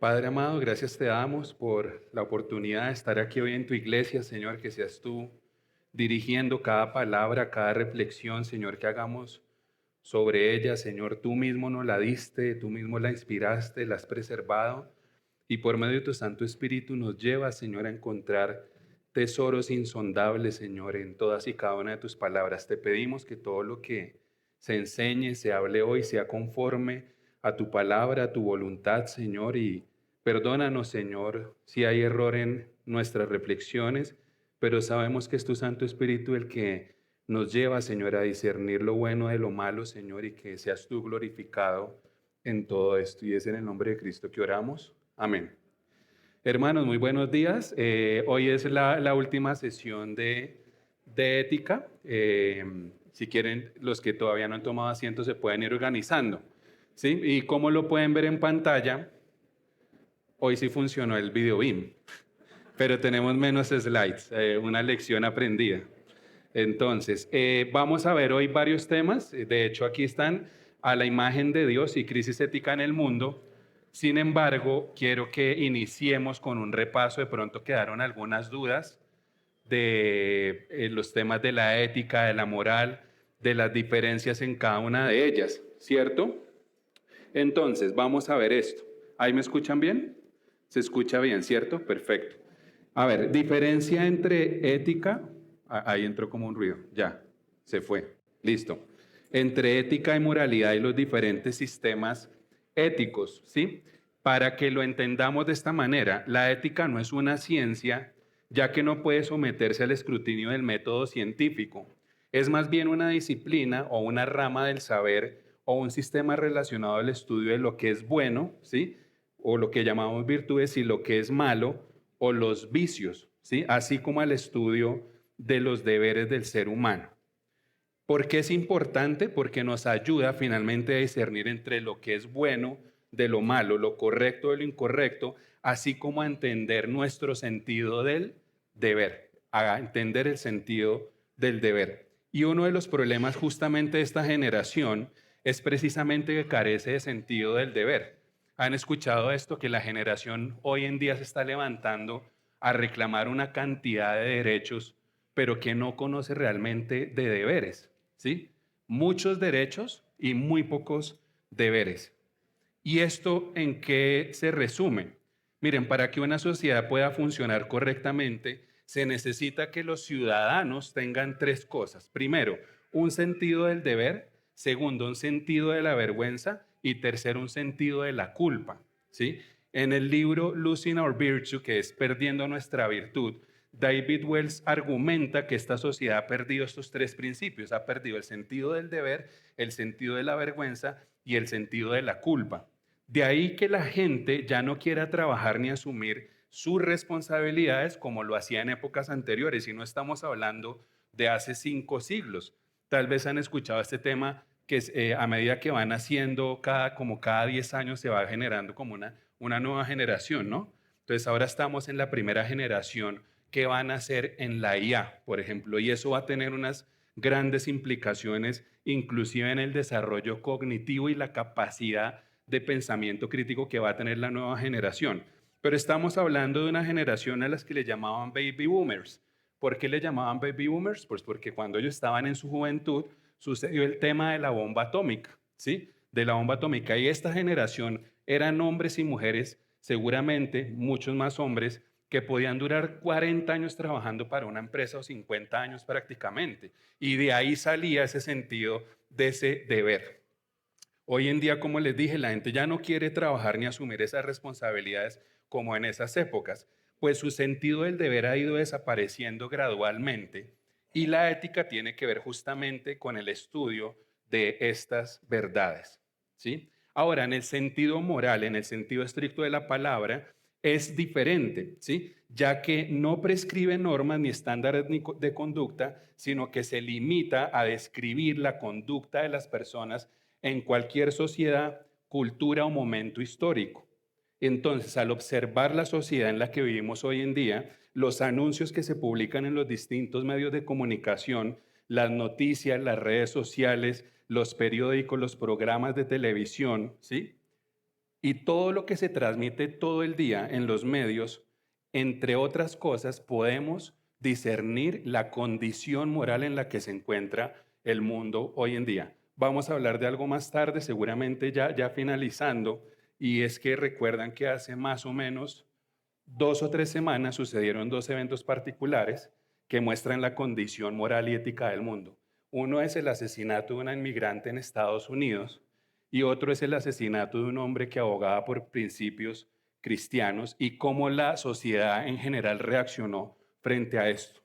Padre amado, gracias te damos por la oportunidad de estar aquí hoy en tu iglesia, Señor, que seas tú dirigiendo cada palabra, cada reflexión, Señor, que hagamos sobre ella, Señor, tú mismo nos la diste, tú mismo la inspiraste, la has preservado y por medio de tu Santo Espíritu nos llevas, Señor, a encontrar tesoros insondables, Señor, en todas y cada una de tus palabras. Te pedimos que todo lo que se enseñe, se hable hoy, sea conforme a tu palabra, a tu voluntad, Señor, y perdónanos, Señor, si hay error en nuestras reflexiones, pero sabemos que es tu Santo Espíritu el que nos lleva, Señor, a discernir lo bueno de lo malo, Señor, y que seas tú glorificado en todo esto. Y es en el nombre de Cristo que oramos. Amén. Hermanos, muy buenos días. Hoy es la última sesión de ética. Si quieren, los que todavía no han tomado asiento se pueden ir organizando. ¿Sí? Y como lo pueden ver en pantalla, hoy sí funcionó el video BIM, pero tenemos menos slides, una lección aprendida. Entonces, vamos a ver hoy varios temas. De hecho, aquí están a la imagen de Dios y crisis ética en el mundo. Sin embargo, quiero que iniciemos con un repaso. De pronto quedaron algunas dudas de los temas de la ética, de la moral, de las diferencias en cada una de ellas, ¿cierto? Entonces, vamos a ver esto. ¿Ahí me escuchan bien? ¿Se escucha bien, cierto? Perfecto. A ver, diferencia entre ética, ahí entró como un ruido, ya, se fue, listo. Entre ética y moralidad y los diferentes sistemas éticos, ¿sí? Para que lo entendamos de esta manera, la ética no es una ciencia, ya que no puede someterse al escrutinio del método científico. Es más bien una disciplina o una rama del saber o un sistema relacionado al estudio de lo que es bueno, ¿sí? O lo que llamamos virtudes y lo que es malo, o los vicios, ¿sí? Así como al estudio de los deberes del ser humano. ¿Por qué es importante? Porque nos ayuda finalmente a discernir entre lo que es bueno de lo malo, lo correcto de lo incorrecto, así como a entender nuestro sentido del deber, a entender el sentido del deber. Y uno de los problemas justamente de esta generación es precisamente que carece de sentido del deber. ¿Han escuchado esto? Que la generación hoy en día se está levantando a reclamar una cantidad de derechos, pero que no conoce realmente de deberes, ¿sí? Muchos derechos y muy pocos deberes. ¿Y esto en qué se resume? Miren, para que una sociedad pueda funcionar correctamente, se necesita que los ciudadanos tengan tres cosas. Primero, un sentido del deber. Segundo, un sentido de la vergüenza. Y tercero, un sentido de la culpa. ¿Sí? En el libro Losing Our Virtue, que es Perdiendo nuestra virtud, David Wells argumenta que esta sociedad ha perdido estos tres principios. Ha perdido el sentido del deber, el sentido de la vergüenza y el sentido de la culpa. De ahí que la gente ya no quiera trabajar ni asumir sus responsabilidades como lo hacía en épocas anteriores, y no estamos hablando de hace 5 siglos. Tal vez han escuchado este tema que a medida que van haciendo, como cada 10 años se va generando como una nueva generación, ¿no? Entonces ahora estamos en la primera generación que van a ser en la IA, por ejemplo, y eso va a tener unas grandes implicaciones, inclusive en el desarrollo cognitivo y la capacidad de pensamiento crítico que va a tener la nueva generación. Pero estamos hablando de una generación a las que le llamaban baby boomers. ¿Por qué le llamaban baby boomers? Pues porque cuando ellos estaban en su juventud sucedió el tema de la bomba atómica, ¿sí? De la bomba atómica. Y esta generación eran hombres y mujeres, seguramente muchos más hombres, que podían durar 40 años trabajando para una empresa o 50 años prácticamente. Y de ahí salía ese sentido de ese deber. Hoy en día, como les dije, la gente ya no quiere trabajar ni asumir esas responsabilidades como en esas épocas, pues su sentido del deber ha ido desapareciendo gradualmente y la ética tiene que ver justamente con el estudio de estas verdades, ¿sí? Ahora, en el sentido moral, en el sentido estricto de la palabra, es diferente, ¿sí? Ya que no prescribe normas ni estándares de conducta, sino que se limita a describir la conducta de las personas en cualquier sociedad, cultura o momento histórico. Entonces, al observar la sociedad en la que vivimos hoy en día, los anuncios que se publican en los distintos medios de comunicación, las noticias, las redes sociales, los periódicos, los programas de televisión, ¿sí? Y todo lo que se transmite todo el día en los medios, entre otras cosas, podemos discernir la condición moral en la que se encuentra el mundo hoy en día. Vamos a hablar de algo más tarde, seguramente ya finalizando, y es que recuerdan que hace más o menos 2 o 3 semanas sucedieron dos eventos particulares que muestran la condición moral y ética del mundo. Uno es el asesinato de una inmigrante en Estados Unidos y otro es el asesinato de un hombre que abogaba por principios cristianos y cómo la sociedad en general reaccionó frente a esto.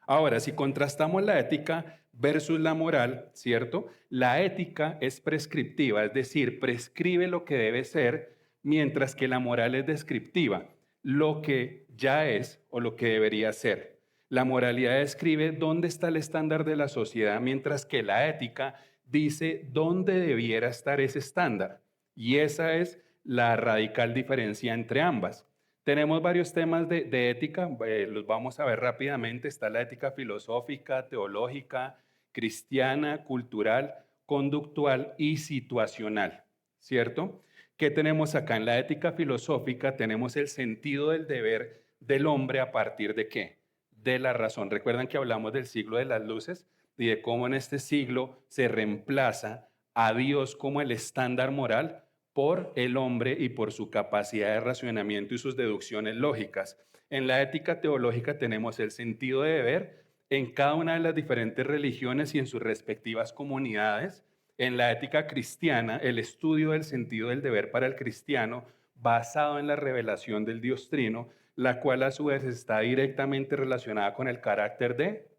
Ahora, si contrastamos la ética versus la moral, ¿cierto? La ética es prescriptiva, es decir, prescribe lo que debe ser, mientras que la moral es descriptiva, lo que ya es o lo que debería ser. La moralidad describe dónde está el estándar de la sociedad, mientras que la ética dice dónde debiera estar ese estándar. Y esa es la radical diferencia entre ambas. Tenemos varios temas de ética, los vamos a ver rápidamente. Está la ética filosófica, teológica, cristiana, cultural, conductual y situacional, ¿cierto? ¿Qué tenemos acá? En la ética filosófica tenemos el sentido del deber del hombre a partir de qué? De la razón. Recuerdan que hablamos del siglo de las luces y de cómo en este siglo se reemplaza a Dios como el estándar moral por el hombre y por su capacidad de racionamiento y sus deducciones lógicas. En la ética teológica tenemos el sentido de deber en cada una de las diferentes religiones y en sus respectivas comunidades. En la ética cristiana, el estudio del sentido del deber para el cristiano, basado en la revelación del Dios Trino, la cual a su vez está directamente relacionada con el carácter de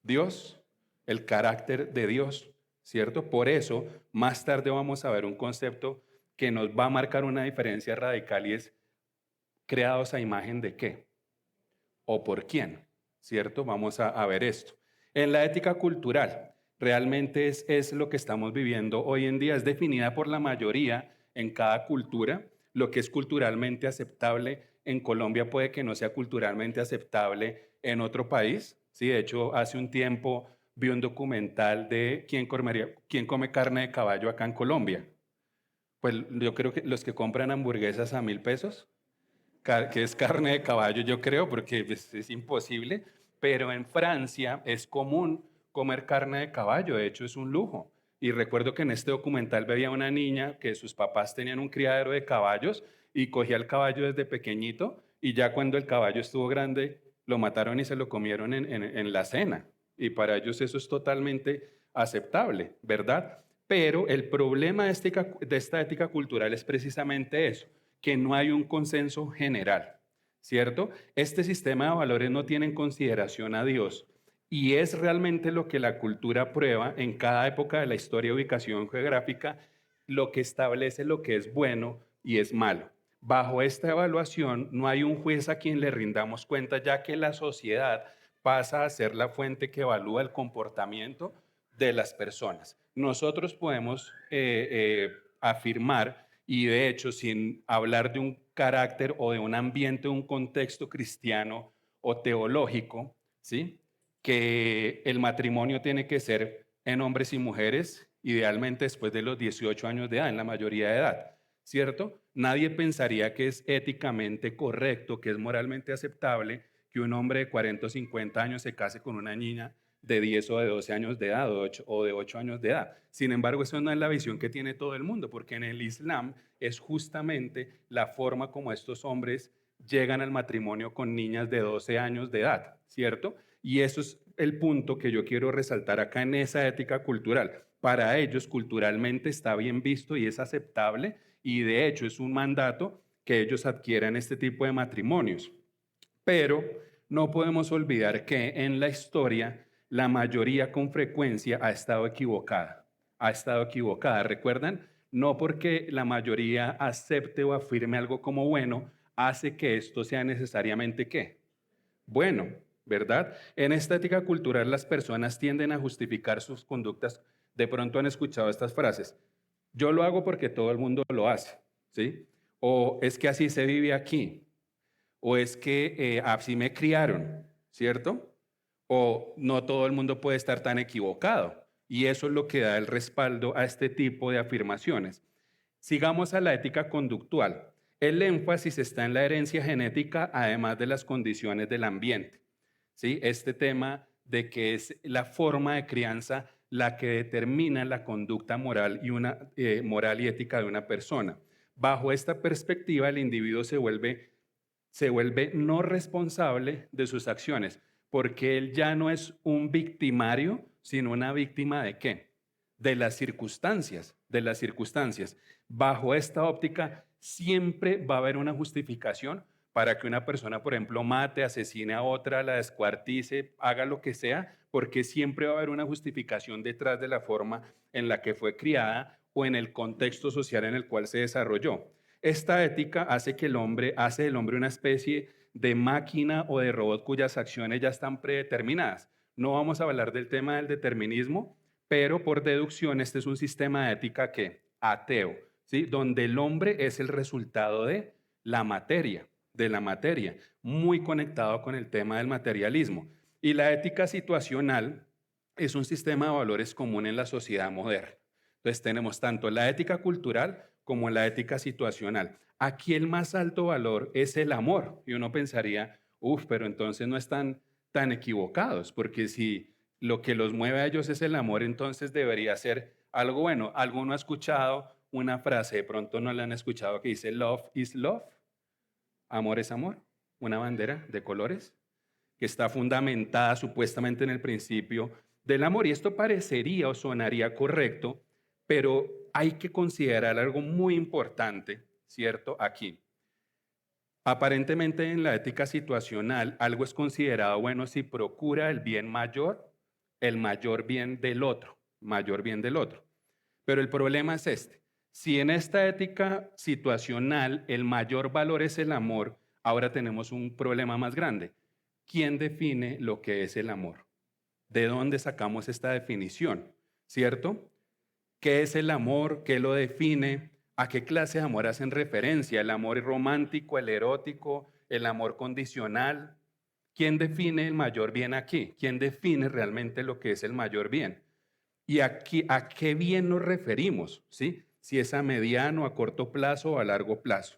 Dios, el carácter de Dios, ¿cierto? Por eso, más tarde vamos a ver un concepto que nos va a marcar una diferencia radical y es creados a imagen de qué o por quién, ¿cierto? Vamos a ver esto. En la ética cultural, realmente es lo que estamos viviendo hoy en día, es definida por la mayoría en cada cultura. Lo que es culturalmente aceptable en Colombia puede que no sea culturalmente aceptable en otro país. Sí, de hecho, hace un tiempo vi un documental de quién come carne de caballo acá en Colombia. Pues yo creo que los que compran hamburguesas a 1.000 pesos, que es carne de caballo, yo creo, porque es imposible, pero en Francia es común comer carne de caballo, de hecho es un lujo. Y recuerdo que en este documental veía una niña que sus papás tenían un criadero de caballos y cogía el caballo desde pequeñito y ya cuando el caballo estuvo grande lo mataron y se lo comieron en la cena. Y para ellos eso es totalmente aceptable, ¿verdad? Pero el problema de esta ética cultural es precisamente eso, que no hay un consenso general, ¿cierto? Este sistema de valores no tiene en consideración a Dios y es realmente lo que la cultura prueba en cada época de la historia y ubicación geográfica, lo que establece lo que es bueno y es malo. Bajo esta evaluación no hay un juez a quien le rindamos cuenta, ya que la sociedad pasa a ser la fuente que evalúa el comportamiento de las personas. Nosotros podemos afirmar, y de hecho, sin hablar de un carácter o de un ambiente, un contexto cristiano o teológico, ¿sí? Que el matrimonio tiene que ser en hombres y mujeres, idealmente después de los 18 años de edad, en la mayoría de edad, ¿cierto? Nadie pensaría que es éticamente correcto, que es moralmente aceptable que un hombre de 40 o 50 años se case con una niña de 10 o de 12 años de edad o de 8 años de edad. Sin embargo, eso no es la visión que tiene todo el mundo, porque en el Islam es justamente la forma como estos hombres llegan al matrimonio con niñas de 12 años de edad, ¿cierto? Y eso es el punto que yo quiero resaltar acá en esa ética cultural. Para ellos, culturalmente está bien visto y es aceptable, y de hecho es un mandato que ellos adquieran este tipo de matrimonios. Pero no podemos olvidar que en la historia la mayoría con frecuencia ha estado equivocada. Ha estado equivocada. ¿Recuerdan? No porque la mayoría acepte o afirme algo como bueno, hace que esto sea necesariamente ¿qué? Bueno, ¿verdad? En esta ética cultural las personas tienden a justificar sus conductas. De pronto han escuchado estas frases. Yo lo hago porque todo el mundo lo hace, ¿sí? O es que así se vive aquí, o es que así me criaron, ¿cierto? O no todo el mundo puede estar tan equivocado. Y eso es lo que da el respaldo a este tipo de afirmaciones. Sigamos a la ética conductual. El énfasis está en la herencia genética, además de las condiciones del ambiente. ¿Sí? Este tema de que es la forma de crianza la que determina la conducta moral moral y ética de una persona. Bajo esta perspectiva, el individuo se vuelve no responsable de sus acciones, porque él ya no es un victimario, sino una víctima de ¿qué? De las circunstancias, de las circunstancias. Bajo esta óptica, siempre va a haber una justificación para que una persona, por ejemplo, mate, asesine a otra, la descuartice, haga lo que sea, porque siempre va a haber una justificación detrás de la forma en la que fue criada o en el contexto social en el cual se desarrolló. Esta ética hace del hombre una especie de máquina o de robot cuyas acciones ya están predeterminadas. No vamos a hablar del tema del determinismo, pero por deducción este es un sistema de ética que ateo, ¿sí? Donde el hombre es el resultado de la materia, muy conectado con el tema del materialismo. Y la ética situacional es un sistema de valores común en la sociedad moderna. Entonces tenemos tanto la ética cultural como la ética situacional. Aquí el más alto valor es el amor. Y uno pensaría, pero entonces no están tan equivocados, porque si lo que los mueve a ellos es el amor, entonces debería ser algo bueno. ¿Alguno ha escuchado una frase, de pronto no la han escuchado, que dice love is love? Amor es amor, una bandera de colores que está fundamentada supuestamente en el principio del amor. Y esto parecería o sonaría correcto, pero hay que considerar algo muy importante, ¿cierto? Aquí. Aparentemente en la ética situacional algo es considerado bueno si procura el mayor bien del otro, mayor bien del otro. Pero el problema es este. Si en esta ética situacional el mayor valor es el amor, ahora tenemos un problema más grande. ¿Quién define lo que es el amor? ¿De dónde sacamos esta definición? ¿Cierto? ¿Qué es el amor? ¿Qué lo define? ¿A qué clase de amor hacen referencia? ¿El amor romántico, el erótico, el amor condicional? ¿Quién define el mayor bien aquí? ¿Quién define realmente lo que es el mayor bien? ¿Y aquí, a qué bien nos referimos? ¿Sí? Si es a mediano, a corto plazo o a largo plazo.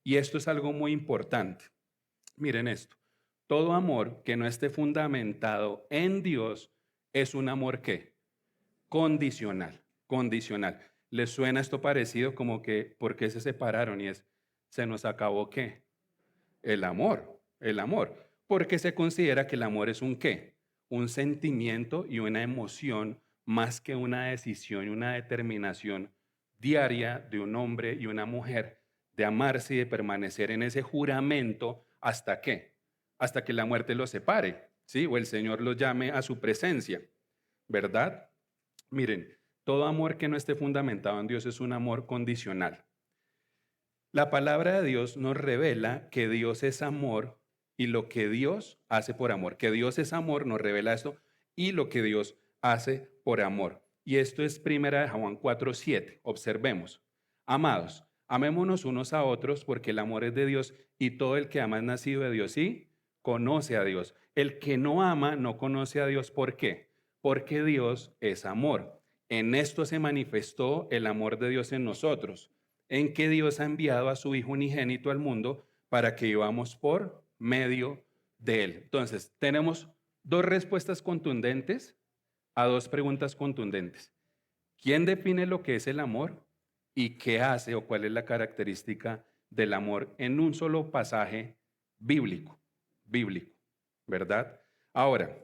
Y esto es algo muy importante. Miren esto. Todo amor que no esté fundamentado en Dios es un amor ¿qué? Condicional, condicional. ¿Les suena esto parecido como que por qué se separaron y se nos acabó qué? El amor. Porque se considera que el amor es un qué? Un sentimiento y una emoción más que una decisión y una determinación diaria de un hombre y una mujer de amarse y de permanecer en ese juramento hasta qué? Hasta que la muerte los separe, ¿sí? O el Señor los llame a su presencia, ¿verdad? Miren, todo amor que no esté fundamentado en Dios es un amor condicional. La palabra de Dios nos revela que Dios es amor y lo que Dios hace por amor. Que Dios es amor nos revela esto y lo que Dios hace por amor. Y esto es primera de Juan 4:7. Observemos. Amados, amémonos unos a otros porque el amor es de Dios y todo el que ama es nacido de Dios y conoce a Dios. El que no ama no conoce a Dios. ¿Por qué? Porque Dios es amor. En esto se manifestó el amor de Dios en nosotros, en que Dios ha enviado a su Hijo unigénito al mundo para que vivamos por medio de Él. Entonces, tenemos dos respuestas contundentes a dos preguntas contundentes. ¿Quién define lo que es el amor y qué hace o cuál es la característica del amor en un solo pasaje bíblico? Bíblico, ¿verdad? Ahora,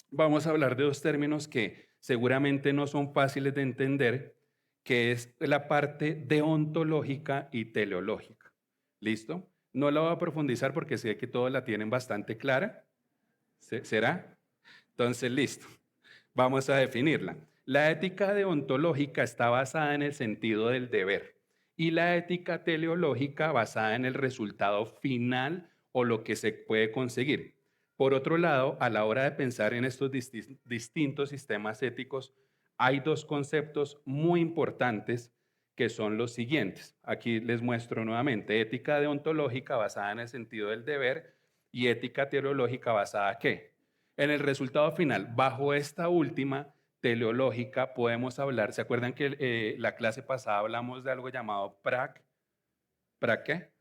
vamos a hablar de dos términos que seguramente no son fáciles de entender, que es la parte deontológica y teleológica. ¿Listo? No la voy a profundizar porque sé que todos la tienen bastante clara. ¿Será? Entonces, listo. Vamos a definirla. La ética deontológica está basada en el sentido del deber y la ética teleológica basada en el resultado final o lo que se puede conseguir. Por otro lado, a la hora de pensar en estos distintos sistemas éticos, hay dos conceptos muy importantes que son los siguientes. Aquí les muestro nuevamente ética deontológica basada en el sentido del deber y ética teleológica basada ¿qué? En el resultado final. Bajo esta última teleológica podemos hablar, ¿se acuerdan que la clase pasada hablamos de algo llamado ¿Prag qué?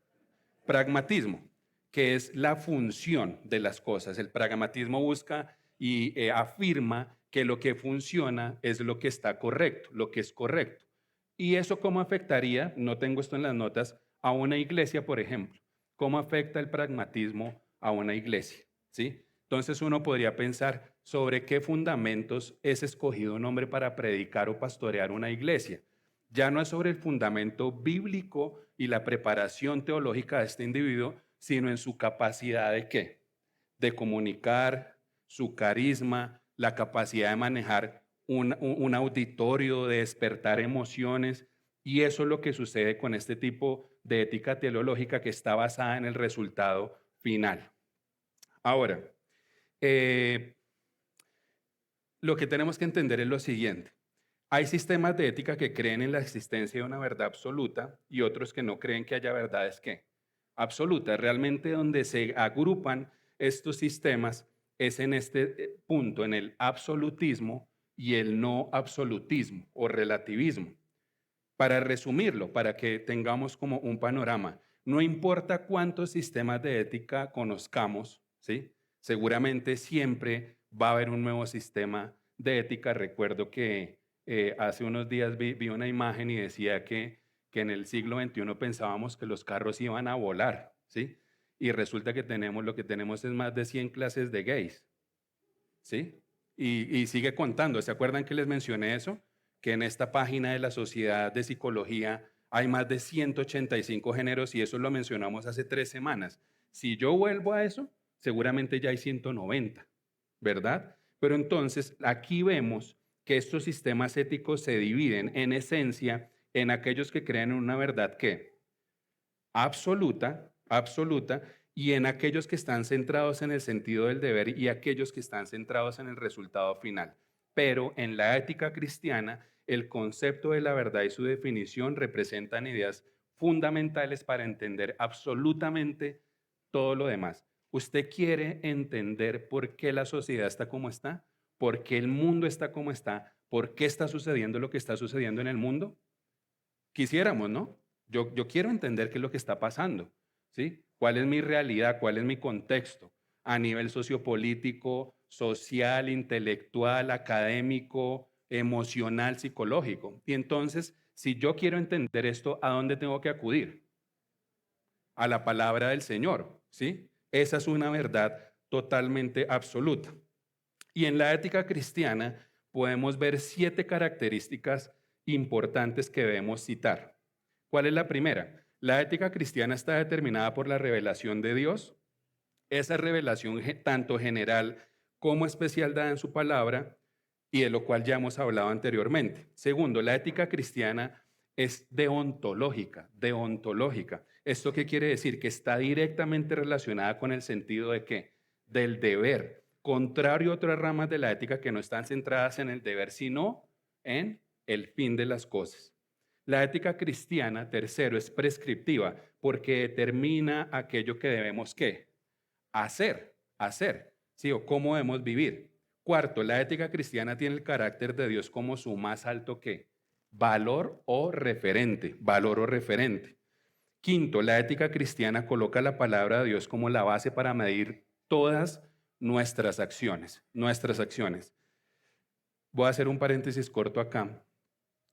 Pragmatismo, que es la función de las cosas. El pragmatismo busca y afirma que lo que funciona es lo que está correcto, lo que es correcto. ¿Y eso cómo afectaría? No tengo esto en las notas, a una iglesia, por ejemplo. ¿Cómo afecta el pragmatismo a una iglesia? ¿Sí? Entonces uno podría pensar sobre qué fundamentos es escogido un hombre para predicar o pastorear una iglesia. Ya no es sobre el fundamento bíblico y la preparación teológica de este individuo, sino en su capacidad de qué? De comunicar, su carisma, la capacidad de manejar un auditorio, de despertar emociones. Y eso es lo que sucede con este tipo de ética teológica que está basada en el resultado final. Ahora, eh, lo que tenemos que entender es lo siguiente. Hay sistemas de ética que creen en la existencia de una verdad absoluta y otros que no creen que haya verdades que absolutas. Realmente donde se agrupan estos sistemas es en este punto, en el absolutismo y el no absolutismo o relativismo. Para resumirlo, para que tengamos como un panorama, no importa cuántos sistemas de ética conozcamos, ¿sí? Seguramente siempre va a haber un nuevo sistema de ética. Recuerdo que hace unos días vi una imagen y decía que en el siglo XXI pensábamos que los carros iban a volar, ¿sí? Y resulta que lo que tenemos es más de 100 clases de gays, ¿sí? Y sigue contando. ¿Se acuerdan que les mencioné eso? Que en esta página de la Sociedad de Psicología hay más de 185 géneros y eso lo mencionamos hace 3 semanas. Si yo vuelvo a eso, seguramente ya hay 190, ¿verdad? Pero entonces aquí vemos que estos sistemas éticos se dividen en esencia en aquellos que creen en una verdad que absoluta, absoluta, y en aquellos que están centrados en el sentido del deber y aquellos que están centrados en el resultado final. Pero en la ética cristiana, el concepto de la verdad y su definición representan ideas fundamentales para entender absolutamente todo lo demás. ¿Usted quiere entender por qué la sociedad está como está? ¿Por qué el mundo está como está? ¿Por qué está sucediendo lo que está sucediendo en el mundo? Quisiéramos, ¿no? Yo quiero entender qué es lo que está pasando, ¿sí? ¿Cuál es mi realidad? ¿Cuál es mi contexto? A nivel sociopolítico, social, intelectual, académico, emocional, psicológico. Y entonces, si yo quiero entender esto, ¿a dónde tengo que acudir? A la palabra del Señor, ¿sí? Esa es una verdad totalmente absoluta. Y en la ética cristiana podemos ver 7 características importantes que debemos citar. ¿Cuál es la primera? La ética cristiana está determinada por la revelación de Dios. Esa revelación tanto general como especial dada en su palabra y de lo cual ya hemos hablado anteriormente. Segundo, la ética cristiana es deontológica, deontológica. ¿Esto qué quiere decir? Que está directamente relacionada con el sentido de qué? Del deber. Contrario a otras ramas de la ética que no están centradas en el deber, sino en el fin de las cosas. La ética cristiana, tercero, es prescriptiva porque determina aquello que debemos ¿qué? Hacer, ¿sí? O cómo debemos vivir. Cuarto, la ética cristiana tiene el carácter de Dios como su más alto ¿qué? Valor o referente, valor o referente. Quinto, la ética cristiana coloca la palabra de Dios como la base para medir todas nuestras acciones, nuestras acciones. Voy a hacer un paréntesis corto acá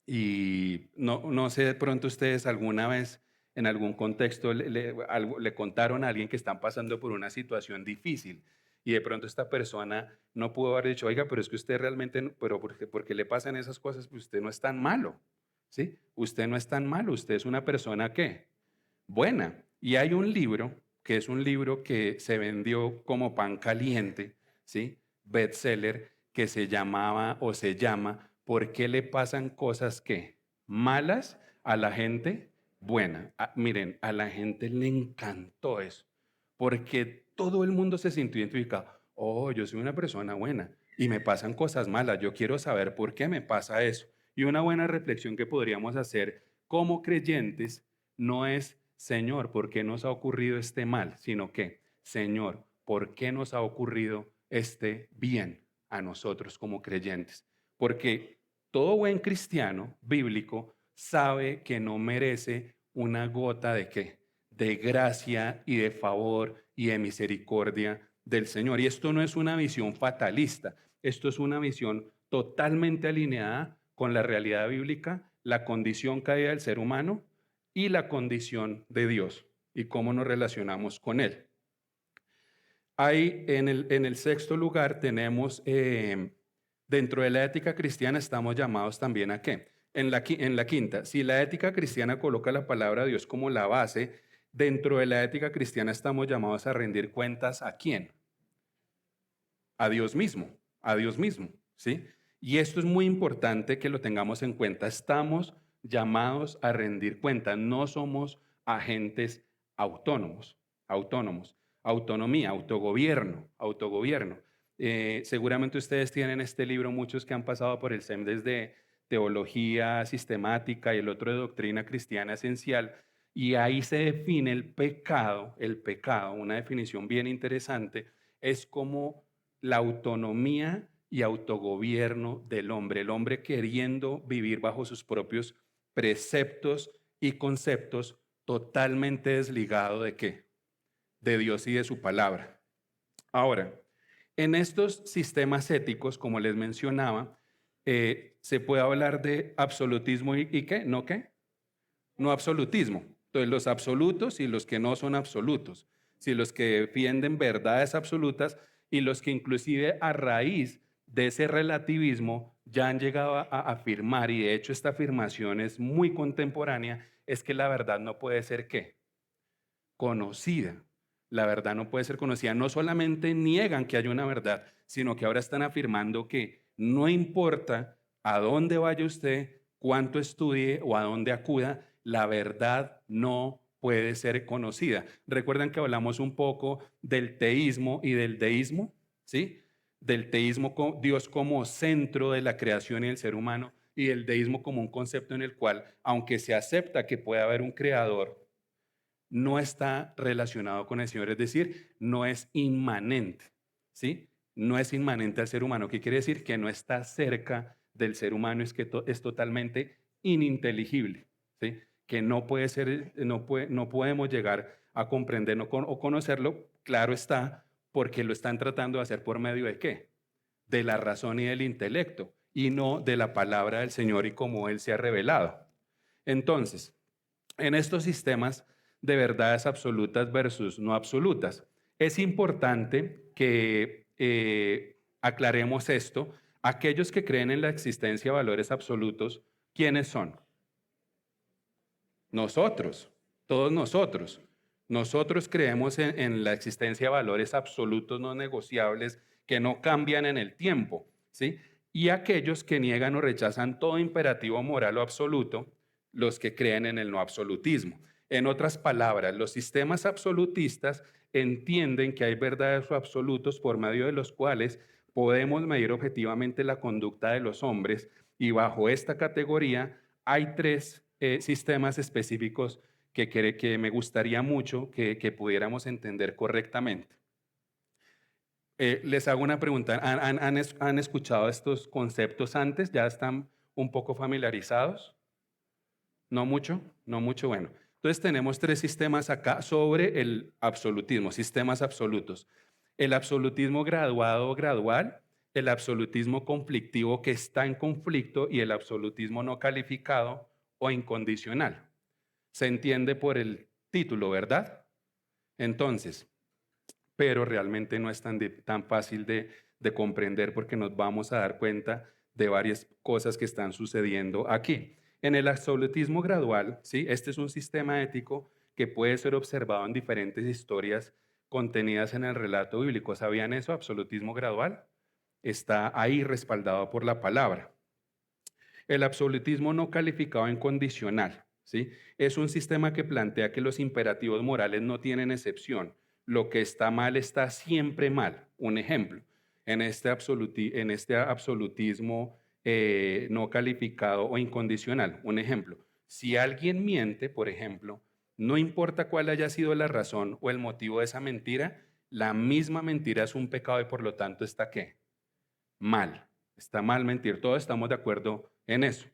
y no sé de pronto ustedes alguna vez en algún contexto le contaron a alguien que están pasando por una situación difícil y de pronto esta persona no pudo haber dicho, oiga, pero es que usted realmente, pero ¿por qué le pasan esas cosas? Pues usted no es tan malo, ¿sí? Usted no es tan malo, usted es una persona ¿qué? Buena. Y hay un libro, que es un libro que se vendió como pan caliente, ¿sí? Bestseller, que se llamaba o se llama ¿Por qué le pasan cosas que malas a la gente buena? Miren, a la gente le encantó eso, porque todo el mundo se sintió identificado. Oh, yo soy una persona buena y me pasan cosas malas. Yo quiero saber por qué me pasa eso. Y una buena reflexión que podríamos hacer como creyentes no es, Señor, ¿por qué nos ha ocurrido este mal? Sino que, Señor, ¿por qué nos ha ocurrido este bien a nosotros como creyentes? porque todo buen cristiano bíblico sabe que no merece una gota de qué, de gracia y de favor y de misericordia del Señor. Y esto no es una visión fatalista, esto es una visión totalmente alineada con la realidad bíblica, la condición caída del ser humano y la condición de Dios y cómo nos relacionamos con Él. Hay en el sexto lugar tenemos, dentro de la ética cristiana estamos llamados también a qué. En la quinta, si la ética cristiana coloca la palabra de Dios como la base, dentro de la ética cristiana estamos llamados a rendir cuentas ¿a quién? A Dios mismo, ¿sí? Y esto es muy importante que lo tengamos en cuenta. Estamos llamados a rendir cuentas, no somos agentes autónomos, autónomos. Autonomía, autogobierno. Seguramente ustedes tienen este libro, muchos que han pasado por el SEM desde teología sistemática y el otro de doctrina cristiana esencial, y ahí se define el pecado, una definición bien interesante, es como la autonomía y autogobierno del hombre, el hombre queriendo vivir bajo sus propios preceptos y conceptos totalmente desligado de qué? De Dios y de su palabra. Ahora, en estos sistemas éticos, como les mencionaba, se puede hablar de absolutismo y qué, ¿no qué? No absolutismo. Entonces, los absolutos y los que no son absolutos. Si los que defienden verdades absolutas y los que inclusive a raíz de ese relativismo ya han llegado a afirmar, y de hecho esta afirmación es muy contemporánea, es que la verdad no puede ser ¿qué? Conocida. La verdad no puede ser conocida. No solamente niegan que haya una verdad, sino que ahora están afirmando que no importa a dónde vaya usted, cuánto estudie o a dónde acuda, la verdad no puede ser conocida. ¿Recuerdan que hablamos un poco del teísmo y del deísmo? ¿Sí? Del teísmo, Dios como centro de la creación y el ser humano, y el deísmo como un concepto en el cual, aunque se acepta que puede haber un creador, no está relacionado con el Señor, es decir, no es inmanente, ¿sí? No es inmanente al ser humano. ¿Qué quiere decir? Que no está cerca del ser humano, es que es totalmente ininteligible, ¿sí? Que no puede ser, no podemos llegar a comprenderlo o conocerlo, claro está, porque lo están tratando de hacer por medio de ¿qué? De la razón y del intelecto, y no de la palabra del Señor y cómo Él se ha revelado. Entonces, en estos sistemas de verdades absolutas versus no absolutas, es importante que aclaremos esto. Aquellos que creen en la existencia de valores absolutos, ¿quiénes son? Nosotros, todos nosotros. Nosotros creemos en la existencia de valores absolutos no negociables que no cambian en el tiempo, ¿sí? Y aquellos que niegan o rechazan todo imperativo moral o absoluto, los que creen en el no absolutismo. En otras palabras, los sistemas absolutistas entienden que hay verdades o absolutos por medio de los cuales podemos medir objetivamente la conducta de los hombres, y bajo esta categoría hay tres sistemas específicos que me gustaría mucho que pudiéramos entender correctamente. Les hago una pregunta. ¿Han escuchado estos conceptos antes? ¿Ya están un poco familiarizados? ¿No mucho? No mucho. Bueno, entonces tenemos tres sistemas acá sobre el absolutismo, sistemas absolutos. El absolutismo graduado o gradual, el absolutismo conflictivo que está en conflicto y el absolutismo no calificado o incondicional. Se entiende por el título, ¿verdad? Entonces, pero realmente no es tan fácil de comprender, porque nos vamos a dar cuenta de varias cosas que están sucediendo aquí. En el absolutismo gradual, ¿sí? Este es un sistema ético que puede ser observado en diferentes historias contenidas en el relato bíblico. ¿Sabían eso? Absolutismo gradual está ahí respaldado por la palabra. El absolutismo no calificado en condicional, ¿sí? Es un sistema que plantea que los imperativos morales no tienen excepción. Lo que está mal está siempre mal. Un ejemplo, en este absolutismo no calificado o incondicional. Un ejemplo, si alguien miente, por ejemplo, no importa cuál haya sido la razón o el motivo de esa mentira, la misma mentira es un pecado y por lo tanto está ¿qué? Mal. Está mal mentir, todos estamos de acuerdo en eso.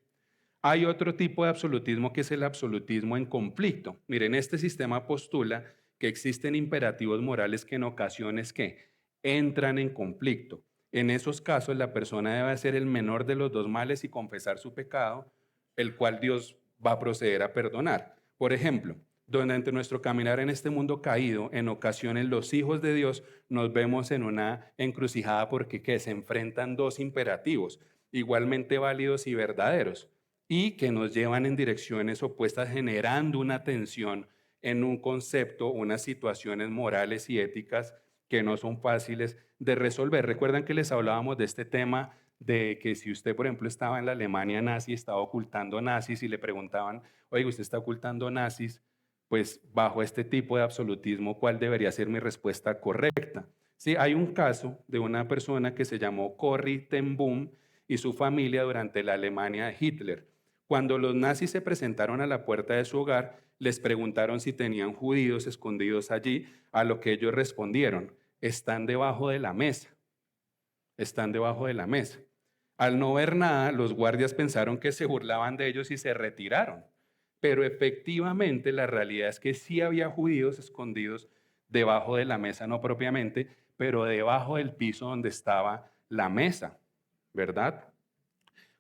Hay otro tipo de absolutismo que es el absolutismo en conflicto. Miren, este sistema postula que existen imperativos morales que en ocasiones que entran en conflicto. En esos casos, la persona debe hacer el menor de los dos males y confesar su pecado, el cual Dios va a proceder a perdonar. Por ejemplo, durante nuestro caminar en este mundo caído, en ocasiones los hijos de Dios nos vemos en una encrucijada porque ¿qué? Se enfrentan dos imperativos igualmente válidos y verdaderos y que nos llevan en direcciones opuestas, generando una tensión en un concepto, unas situaciones morales y éticas que no son fáciles de resolver. Recuerdan que les hablábamos de este tema de que si usted, por ejemplo, estaba en la Alemania nazi, estaba ocultando nazis y le preguntaban, oye, usted está ocultando nazis, pues bajo este tipo de absolutismo, ¿cuál debería ser mi respuesta correcta? Sí, hay un caso de una persona que se llamó Corrie ten Boom y su familia durante la Alemania de Hitler. Cuando los nazis se presentaron a la puerta de su hogar, les preguntaron si tenían judíos escondidos allí, a lo que ellos respondieron, están debajo de la mesa, están debajo de la mesa. Al no ver nada, los guardias pensaron que se burlaban de ellos y se retiraron. Pero efectivamente la realidad es que sí había judíos escondidos debajo de la mesa, no propiamente, pero debajo del piso donde estaba la mesa, ¿verdad?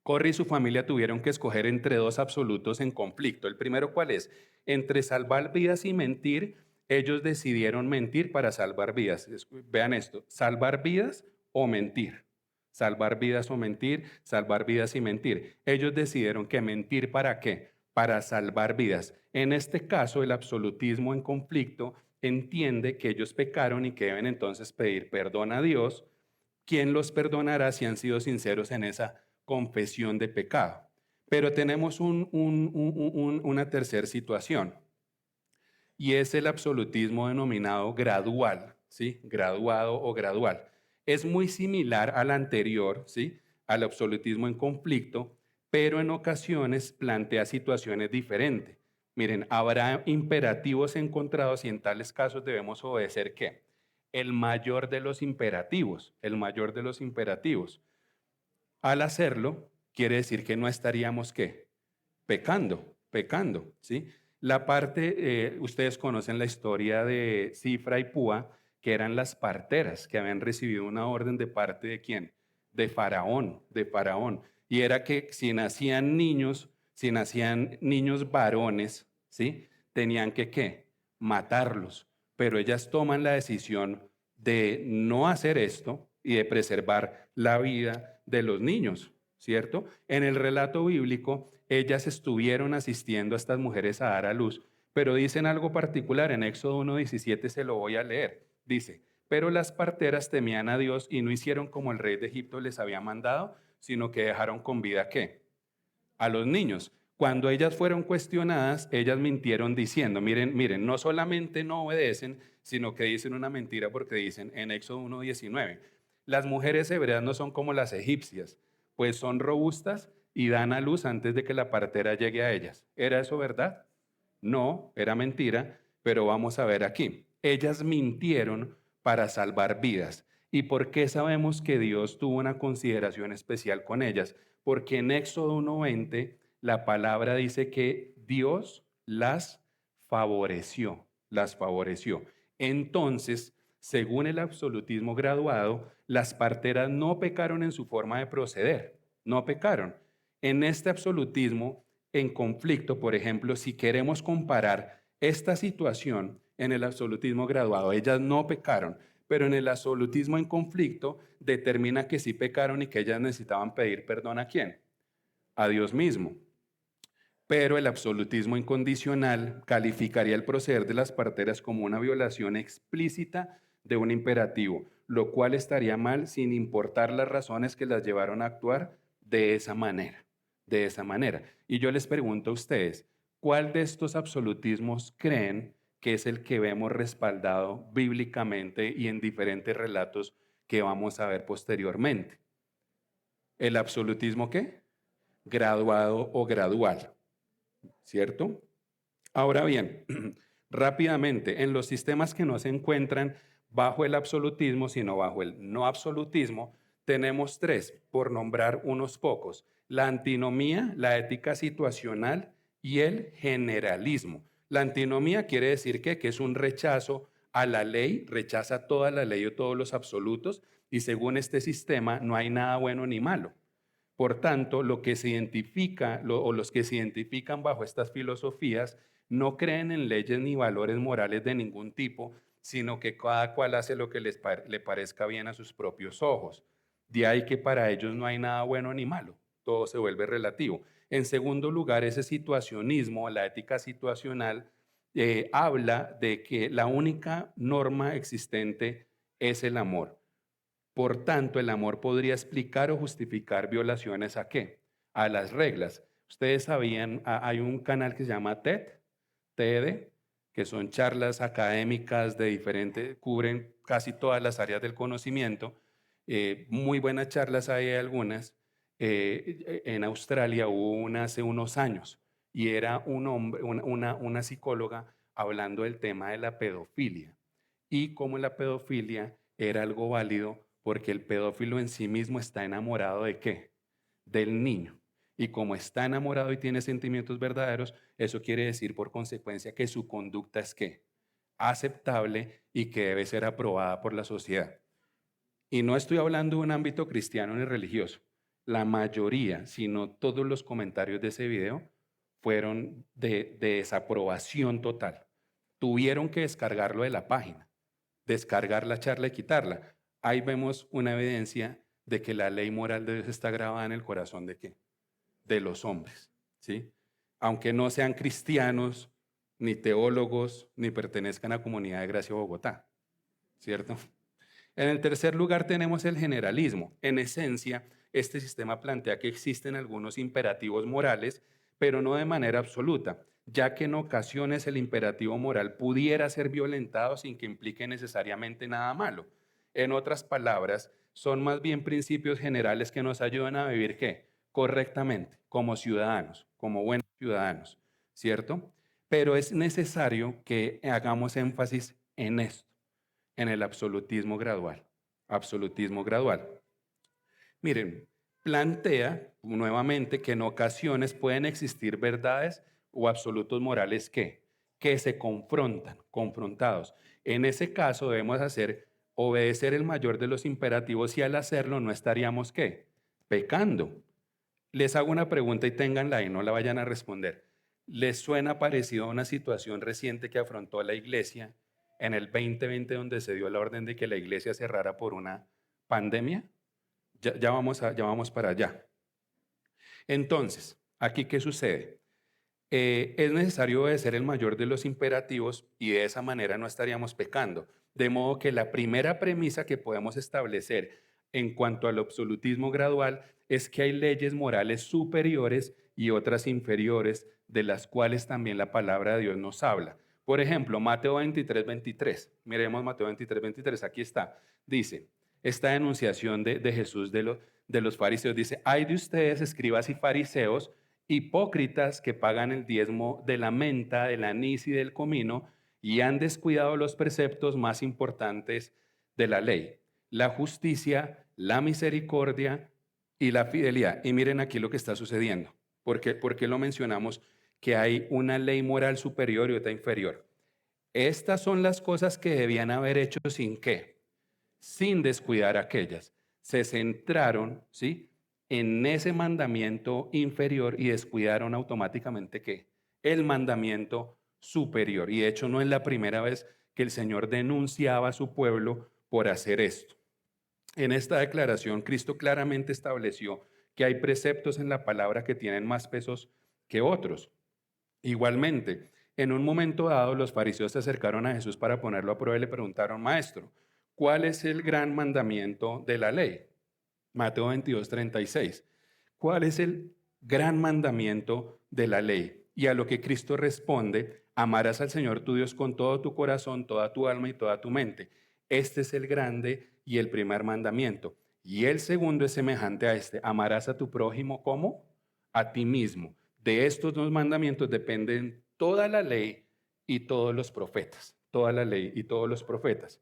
Corrie y su familia tuvieron que escoger entre dos absolutos en conflicto. El primero, ¿cuál es? Entre salvar vidas y mentir, ellos decidieron mentir para salvar vidas. Vean esto, salvar vidas o mentir. Salvar vidas o mentir, salvar vidas y mentir. Ellos decidieron que mentir para qué? Para salvar vidas. En este caso, el absolutismo en conflicto entiende que ellos pecaron y que deben entonces pedir perdón a Dios. ¿Quién los perdonará si han sido sinceros en esa confesión de pecado? Pero tenemos una tercera situación y es el absolutismo denominado gradual, ¿sí? Graduado o gradual. Es muy similar al anterior, ¿sí? Al absolutismo en conflicto, pero en ocasiones plantea situaciones diferentes. Miren, habrá imperativos encontrados y en tales casos debemos obedecer ¿qué? El mayor de los imperativos, el mayor de los imperativos. Al hacerlo, quiere decir que no estaríamos ¿qué? Pecando, ¿sí? La parte, ustedes conocen la historia de Cifra y Púa, que eran las parteras que habían recibido una orden de parte de quién? De Faraón, de Faraón. Y era que si nacían niños varones, ¿sí? Tenían que ¿qué? Matarlos. Pero ellas toman la decisión de no hacer esto y de preservar la vida de los niños, ¿cierto? En el relato bíblico, ellas estuvieron asistiendo a estas mujeres a dar a luz, pero dicen algo particular, en Éxodo 1:17 se lo voy a leer. Dice, pero las parteras temían a Dios y no hicieron como el rey de Egipto les había mandado, sino que dejaron con vida ¿qué? A los niños. Cuando ellas fueron cuestionadas, ellas mintieron diciendo, miren, no solamente no obedecen, sino que dicen una mentira porque dicen en Éxodo 1:19, las mujeres hebreas no son como las egipcias, pues son robustas y dan a luz antes de que la partera llegue a ellas. ¿Era eso verdad? No, era mentira, pero vamos a ver aquí. Ellas mintieron para salvar vidas. ¿Y por qué sabemos que Dios tuvo una consideración especial con ellas? Porque en Éxodo 1:20 la palabra dice que Dios las favoreció, las favoreció. Entonces, según el absolutismo graduado, las parteras no pecaron en su forma de proceder, no pecaron. En este absolutismo, en conflicto, por ejemplo, si queremos comparar esta situación en el absolutismo graduado, ellas no pecaron, pero en el absolutismo en conflicto determina que sí pecaron y que ellas necesitaban pedir perdón a quién, a Dios mismo. Pero el absolutismo incondicional calificaría el proceder de las parteras como una violación explícita de un imperativo, lo cual estaría mal sin importar las razones que las llevaron a actuar de esa manera, de esa manera. Y yo les pregunto a ustedes, ¿cuál de estos absolutismos creen que es el que vemos respaldado bíblicamente y en diferentes relatos que vamos a ver posteriormente? ¿El absolutismo qué? Graduado o gradual. ¿Cierto? Ahora bien, rápidamente, en los sistemas que no se encuentran bajo el absolutismo, sino bajo el no absolutismo, tenemos tres, por nombrar unos pocos: la antinomía, la ética situacional y el generalismo. La antinomía quiere decir que es un rechazo a la ley, rechaza toda la ley o todos los absolutos, y según este sistema no hay nada bueno ni malo. Por tanto, lo que se identifica o los que se identifican bajo estas filosofías no creen en leyes ni valores morales de ningún tipo, sino que cada cual hace lo que le parezca bien a sus propios ojos. De ahí que para ellos no hay nada bueno ni malo, todo se vuelve relativo. En segundo lugar, ese situacionismo, la ética situacional, habla de que la única norma existente es el amor. Por tanto, el amor podría explicar o justificar violaciones ¿a qué? A las reglas. Ustedes sabían, hay un canal que se llama TED, que son charlas académicas de diferentes, cubren casi todas las áreas del conocimiento. Muy buenas charlas hay algunas. En Australia hubo una hace unos años y era un hombre, una psicóloga hablando del tema de la pedofilia y cómo la pedofilia era algo válido porque el pedófilo en sí mismo está enamorado ¿de qué? Del niño. Y como está enamorado y tiene sentimientos verdaderos, eso quiere decir por consecuencia que su conducta es ¿qué? Aceptable y que debe ser aprobada por la sociedad. Y no estoy hablando de un ámbito cristiano ni religioso. La mayoría, si no todos los comentarios de ese video, fueron de desaprobación total. Tuvieron que descargarlo de la página, descargar la charla y quitarla. Ahí vemos una evidencia de que la ley moral de Dios está grabada en el corazón ¿de qué? De los hombres, ¿sí? Aunque no sean cristianos, ni teólogos, ni pertenezcan a Comunidad de Gracia Bogotá, ¿cierto? En el tercer lugar tenemos el generalismo. En esencia, este sistema plantea que existen algunos imperativos morales, pero no de manera absoluta, ya que en ocasiones el imperativo moral pudiera ser violentado sin que implique necesariamente nada malo. En otras palabras, son más bien principios generales que nos ayudan a vivir ¿qué? Correctamente, como ciudadanos, como buenos ciudadanos, ¿cierto? Pero es necesario que hagamos énfasis en esto, en el absolutismo gradual. Absolutismo gradual. Miren, plantea nuevamente que en ocasiones pueden existir verdades o absolutos morales que se confrontan, confrontados. En ese caso debemos obedecer el mayor de los imperativos y al hacerlo no estaríamos ¿qué? Pecando. Les hago una pregunta y ténganla ahí, no la vayan a responder. ¿Les suena parecido a una situación reciente que afrontó la iglesia en el 2020 donde se dio la orden de que la iglesia cerrara por una pandemia? Ya vamos para allá. Entonces, ¿aquí qué sucede? Es necesario obedecer el mayor de los imperativos y de esa manera no estaríamos pecando. De modo que la primera premisa que podemos establecer en cuanto al absolutismo gradual es que hay leyes morales superiores y otras inferiores, de las cuales también la palabra de Dios nos habla. Por ejemplo, Mateo 23. Miremos Mateo 23. Aquí está. Dice, esta denunciación de Jesús de los fariseos, dice: ay de ustedes, escribas y fariseos, hipócritas, que pagan el diezmo de la menta, del anís y del comino, y han descuidado los preceptos más importantes de la ley: la justicia, la misericordia y la fidelidad. Y miren aquí lo que está sucediendo. ¿Por qué lo mencionamos? Que hay una ley moral superior y otra inferior. Estas son las cosas que debían haber hecho sin qué, sin descuidar aquellas. Se centraron, ¿sí?, en ese mandamiento inferior y descuidaron automáticamente ¿qué? El mandamiento superior. Y de hecho no es la primera vez que el Señor denunciaba a su pueblo por hacer esto. En esta declaración, Cristo claramente estableció que hay preceptos en la palabra que tienen más pesos que otros. Igualmente, en un momento dado, los fariseos se acercaron a Jesús para ponerlo a prueba y le preguntaron: Maestro, ¿cuál es el gran mandamiento de la ley? Mateo 22:36. ¿Cuál es el gran mandamiento de la ley? Y a lo que Cristo responde: amarás al Señor tu Dios con todo tu corazón, toda tu alma y toda tu mente. Este es el grande y el primer mandamiento. Y el segundo es semejante a este: amarás a tu prójimo como a ti mismo. De estos dos mandamientos dependen toda la ley y todos los profetas. Toda la ley y todos los profetas.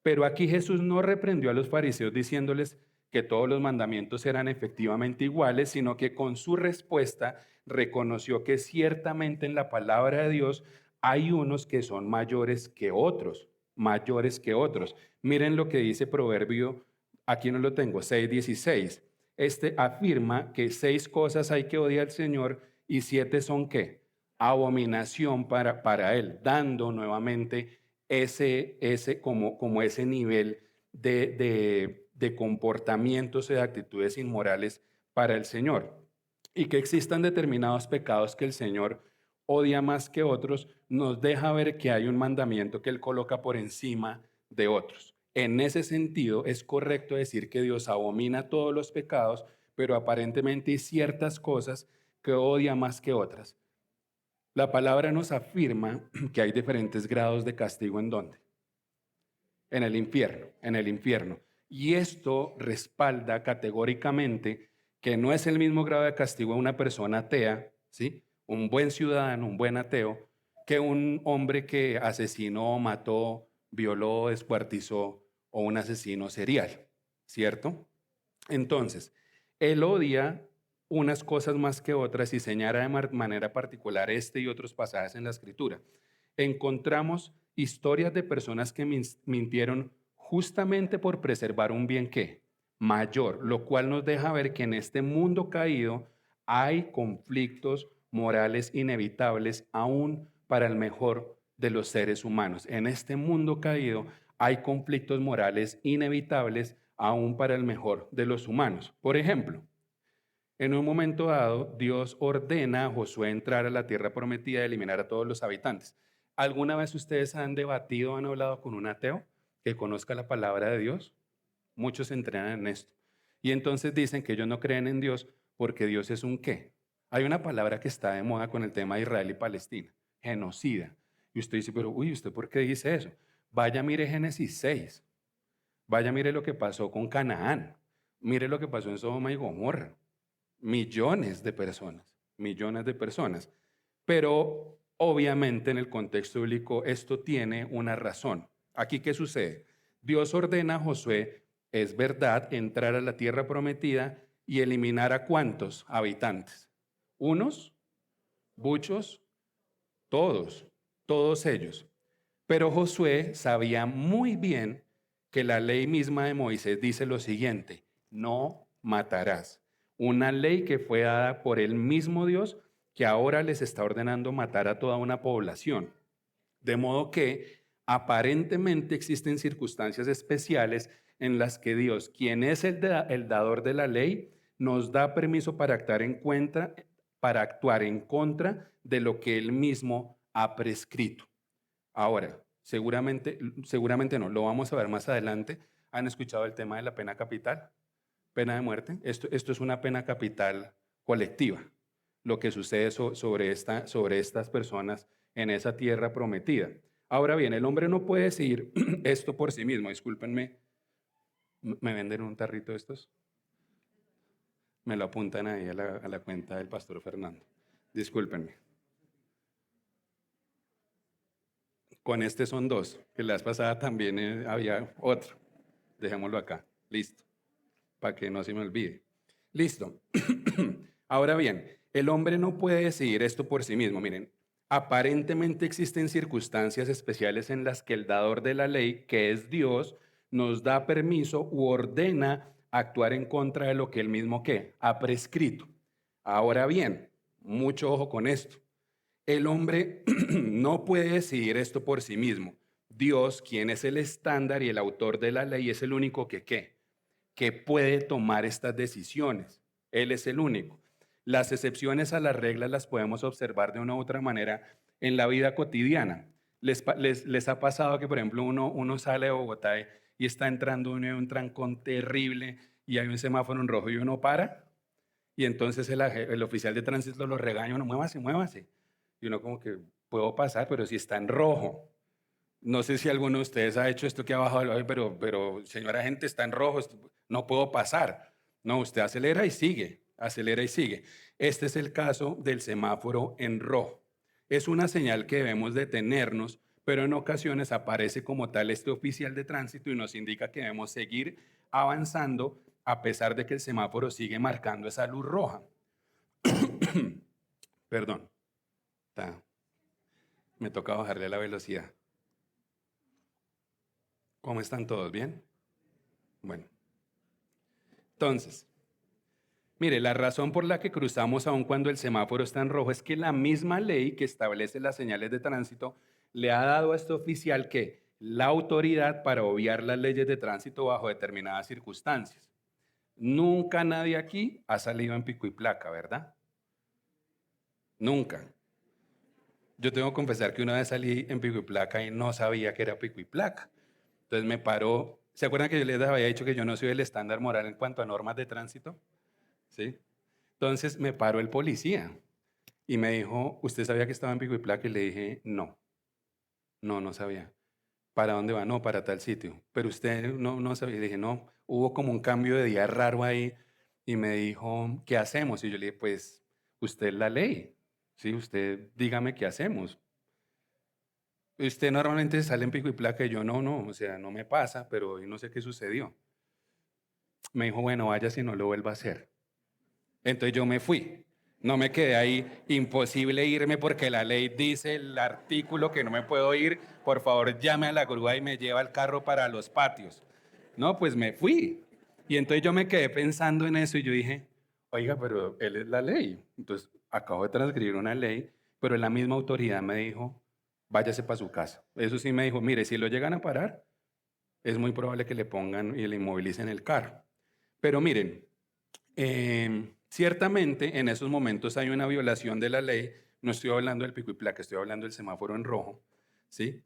Pero aquí Jesús no reprendió a los fariseos diciéndoles que todos los mandamientos eran efectivamente iguales, sino que con su respuesta reconoció que ciertamente en la palabra de Dios hay unos que son mayores que otros, mayores que otros. Miren lo que dice Proverbio, aquí no lo tengo, 6:16. Este afirma que 6 cosas hay que odiar al Señor y 7 son ¿qué? Abominación para él, dando nuevamente como ese nivel de comportamientos y de actitudes inmorales para el Señor. Y que existan determinados pecados que el Señor odia más que otros, nos deja ver que hay un mandamiento que Él coloca por encima de otros. En ese sentido, es correcto decir que Dios abomina todos los pecados, pero aparentemente hay ciertas cosas que odia más que otras. La palabra nos afirma que hay diferentes grados de castigo en dónde. En el infierno, en el infierno. Y esto respalda categóricamente que no es el mismo grado de castigo a una persona atea, ¿sí? Un buen ciudadano, un buen ateo, que un hombre que asesinó, mató, violó, descuartizó o un asesino serial, ¿cierto? Entonces, él odia unas cosas más que otras y señala de manera particular este y otros pasajes en la Escritura. Encontramos historias de personas que mintieron justamente por preservar un bien que mayor, lo cual nos deja ver que en este mundo caído hay conflictos morales inevitables aún para el mejor de los seres humanos. En este mundo caído hay conflictos morales inevitables aún para el mejor de los humanos. Por ejemplo, en un momento dado, Dios ordena a Josué entrar a la tierra prometida y eliminar a todos los habitantes. ¿Alguna vez ustedes han debatido, han hablado con un ateo que conozca la palabra de Dios? Muchos se entrenan en esto. Y entonces dicen que ellos no creen en Dios porque Dios es un qué. Hay una palabra que está de moda con el tema de Israel y Palestina, genocida. Y usted dice, pero uy, ¿usted por qué dice eso? Vaya, mire Génesis 6. Vaya, mire lo que pasó con Canaán. Mire lo que pasó en Sodoma y Gomorra. Millones de personas, millones de personas. Pero obviamente en el contexto bíblico esto tiene una razón. Aquí, ¿qué sucede? Dios ordena a Josué, es verdad, entrar a la tierra prometida y eliminar a ¿cuántos habitantes? ¿Unos? ¿Muchos? Todos, todos ellos. Pero Josué sabía muy bien que la ley misma de Moisés dice lo siguiente: no matarás. Una ley que fue dada por el mismo Dios que ahora les está ordenando matar a toda una población. De modo que aparentemente existen circunstancias especiales en las que Dios, quien es el dador de la ley, nos da permiso para actuar en contra de lo que Él mismo ha prescrito. Ahora, seguramente no, lo vamos a ver más adelante. ¿Han escuchado el tema de la pena capital? Pena de muerte. Esto es una pena capital colectiva, lo que sucede sobre estas personas en esa tierra prometida. Ahora bien, el hombre no puede decir esto por sí mismo. Discúlpenme, ¿me venden un tarrito de estos? Me lo apuntan ahí a la cuenta del pastor Fernando. Discúlpenme. Con este son 2, que la vez pasada también había otro. Dejémoslo acá. Listo. Para que no se me olvide. Listo. Ahora bien, el hombre no puede decidir esto por sí mismo. Miren, aparentemente existen circunstancias especiales en las que el dador de la ley, que es Dios, nos da permiso u ordena actuar en contra de lo que él mismo ¿qué? Ha prescrito. Ahora bien, mucho ojo con esto. El hombre no puede decidir esto por sí mismo. Dios, quien es el estándar y el autor de la ley, es el único que ¿qué? Que puede tomar estas decisiones. Él es el único. Las excepciones a las reglas las podemos observar de una u otra manera en la vida cotidiana. Les ha pasado que, por ejemplo, uno sale de Bogotá y está entrando en un trancón terrible y hay un semáforo en rojo y uno para, y entonces el oficial de tránsito lo regaña, uno, muévase, muévase. Y uno como que, puedo pasar, pero si está en rojo. No sé si alguno de ustedes ha hecho esto que ha bajado, pero señora gente, está en rojo, no puedo pasar. No, usted acelera y sigue, acelera y sigue. Este es el caso del semáforo en rojo. Es una señal que debemos detenernos, pero en ocasiones aparece como tal este oficial de tránsito y nos indica que debemos seguir avanzando a pesar de que el semáforo sigue marcando esa luz roja. Perdón, me toca bajarle la velocidad. ¿Cómo están todos? ¿Bien? Bueno, entonces, mire, la razón por la que cruzamos aun cuando el semáforo está en rojo es que la misma ley que establece las señales de tránsito le ha dado a este oficial que la autoridad para obviar las leyes de tránsito bajo determinadas circunstancias. Nunca nadie aquí ha salido en pico y placa, ¿verdad? Nunca. Yo tengo que confesar que una vez salí en pico y placa y no sabía que era pico y placa. Entonces me paró. ¿Se acuerdan que yo les había dicho que yo no soy el estándar moral en cuanto a normas de tránsito? ¿Sí? Entonces me paró el policía y me dijo, ¿usted sabía que estaba en pico y placa? Y le dije, no, no sabía. ¿Para dónde va? No, para tal sitio. Pero usted no sabía. Y le dije, no, hubo como un cambio de día raro ahí. Y me dijo, ¿qué hacemos? Y yo le dije, pues, usted es la ley. Sí, usted dígame qué hacemos. Usted normalmente sale en pico y placa y yo no, o sea, no me pasa, pero hoy no sé qué sucedió. Me dijo, bueno, vaya si no lo vuelva a hacer. Entonces yo me fui. No me quedé ahí, imposible irme porque la ley dice el artículo que no me puedo ir. Por favor, llame a la grúa y me lleva el carro para los patios. No, pues me fui. Y entonces yo me quedé pensando en eso y yo dije, oiga, pero él es la ley. Entonces acabo de transcribir una ley, pero la misma autoridad me dijo, váyase para su casa. Eso sí me dijo, mire, si lo llegan a parar, es muy probable que le pongan y le inmovilicen el carro. Pero miren, ciertamente en esos momentos hay una violación de la ley. No estoy hablando del pico y placa, estoy hablando del semáforo en rojo, ¿sí?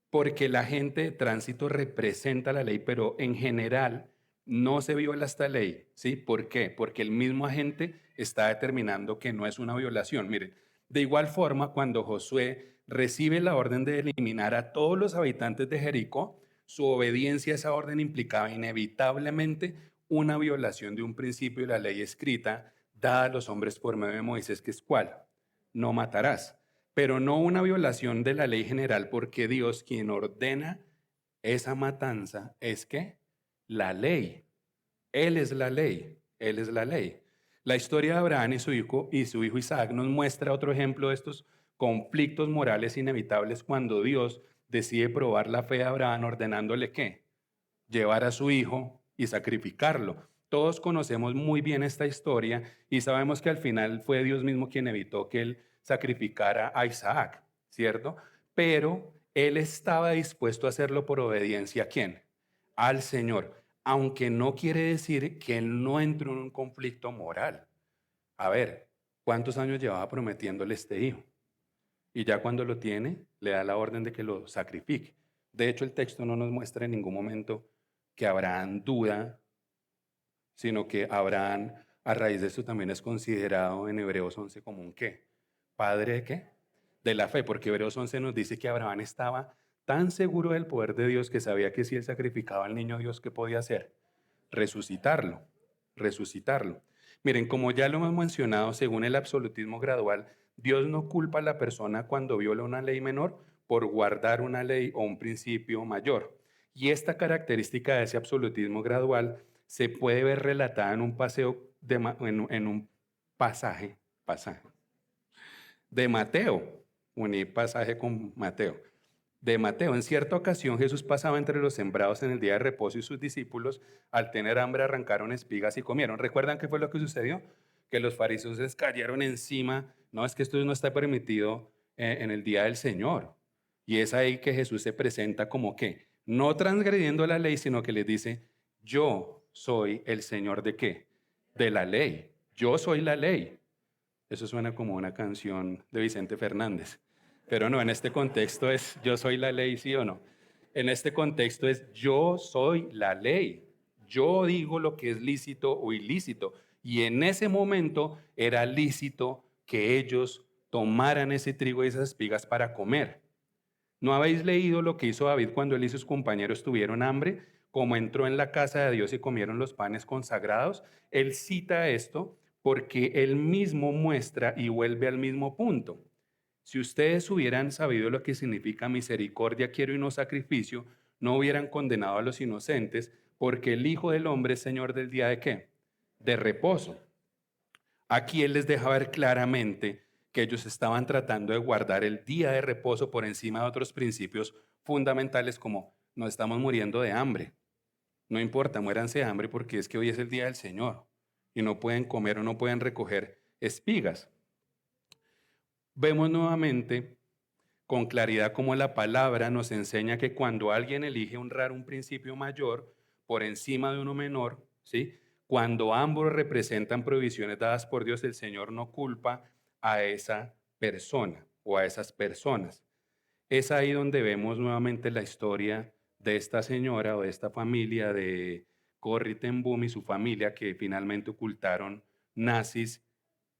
Porque la gente de tránsito representa la ley, pero en general no se viola esta ley, ¿sí? ¿Por qué? Porque el mismo agente está determinando que no es una violación. Miren, de igual forma, cuando Josué recibe la orden de eliminar a todos los habitantes de Jericó, su obediencia a esa orden implicaba inevitablemente una violación de un principio de la ley escrita dada a los hombres por medio de Moisés, que es cuál: no matarás. Pero no una violación de la ley general, porque Dios, quien ordena esa matanza, es que la ley. Él es la ley, Él es la ley. La historia de Abraham y su hijo Isaac nos muestra otro ejemplo de estos conflictos morales inevitables cuando Dios decide probar la fe de Abraham ordenándole ¿qué? Llevar a su hijo y sacrificarlo. Todos conocemos muy bien esta historia y sabemos que al final fue Dios mismo quien evitó que él sacrificara a Isaac, ¿cierto? Pero él estaba dispuesto a hacerlo por obediencia ¿a quién? Al Señor, aunque no quiere decir que él no entró en un conflicto moral. A ver, ¿cuántos años llevaba prometiéndole este hijo? Y ya cuando lo tiene, le da la orden de que lo sacrifique. De hecho, el texto no nos muestra en ningún momento que Abraham duda, sino que Abraham, a raíz de esto, también es considerado en Hebreos 11 como un ¿qué? ¿Padre de qué? De la fe, porque Hebreos 11 nos dice que Abraham estaba tan seguro del poder de Dios que sabía que si él sacrificaba al niño Dios, ¿qué podía hacer? Resucitarlo, resucitarlo. Miren, como ya lo hemos mencionado, según el absolutismo gradual, Dios no culpa a la persona cuando viola una ley menor por guardar una ley o un principio mayor. Y esta característica de ese absolutismo gradual se puede ver relatada en un paseo en un pasaje de Mateo, uní pasaje con Mateo. De Mateo, en cierta ocasión Jesús pasaba entre los sembrados en el día de reposo y sus discípulos, al tener hambre, arrancaron espigas y comieron. ¿Recuerdan qué fue lo que sucedió? Que los fariseos les cayeron encima. No, es que esto no está permitido en el día del Señor. Y es ahí que Jesús se presenta como que, no transgrediendo la ley, sino que les dice, yo soy el Señor de qué? De la ley. Yo soy la ley. Eso suena como una canción de Vicente Fernández. Pero no, en este contexto es yo soy la ley, ¿sí o no? En este contexto es yo soy la ley. Yo digo lo que es lícito o ilícito. Y en ese momento era lícito que ellos tomaran ese trigo y esas espigas para comer. ¿No habéis leído lo que hizo David cuando él y sus compañeros tuvieron hambre? Como entró en la casa de Dios y comieron los panes consagrados. Él cita esto porque él mismo muestra y vuelve al mismo punto. Si ustedes hubieran sabido lo que significa misericordia quiero y no sacrificio, no hubieran condenado a los inocentes, porque el Hijo del Hombre es Señor del día de ¿qué? De reposo. Aquí Él les deja ver claramente que ellos estaban tratando de guardar el día de reposo por encima de otros principios fundamentales como no estamos muriendo de hambre. No importa, muéranse de hambre porque es que hoy es el día del Señor y no pueden comer o no pueden recoger espigas. Vemos nuevamente con claridad cómo la palabra nos enseña que cuando alguien elige honrar un principio mayor por encima de uno menor, ¿sí? Cuando ambos representan provisiones dadas por Dios, el Señor no culpa a esa persona o a esas personas. Es ahí donde vemos nuevamente la historia de esta señora o de esta familia de Corrie ten Boom y su familia que finalmente ocultaron nazis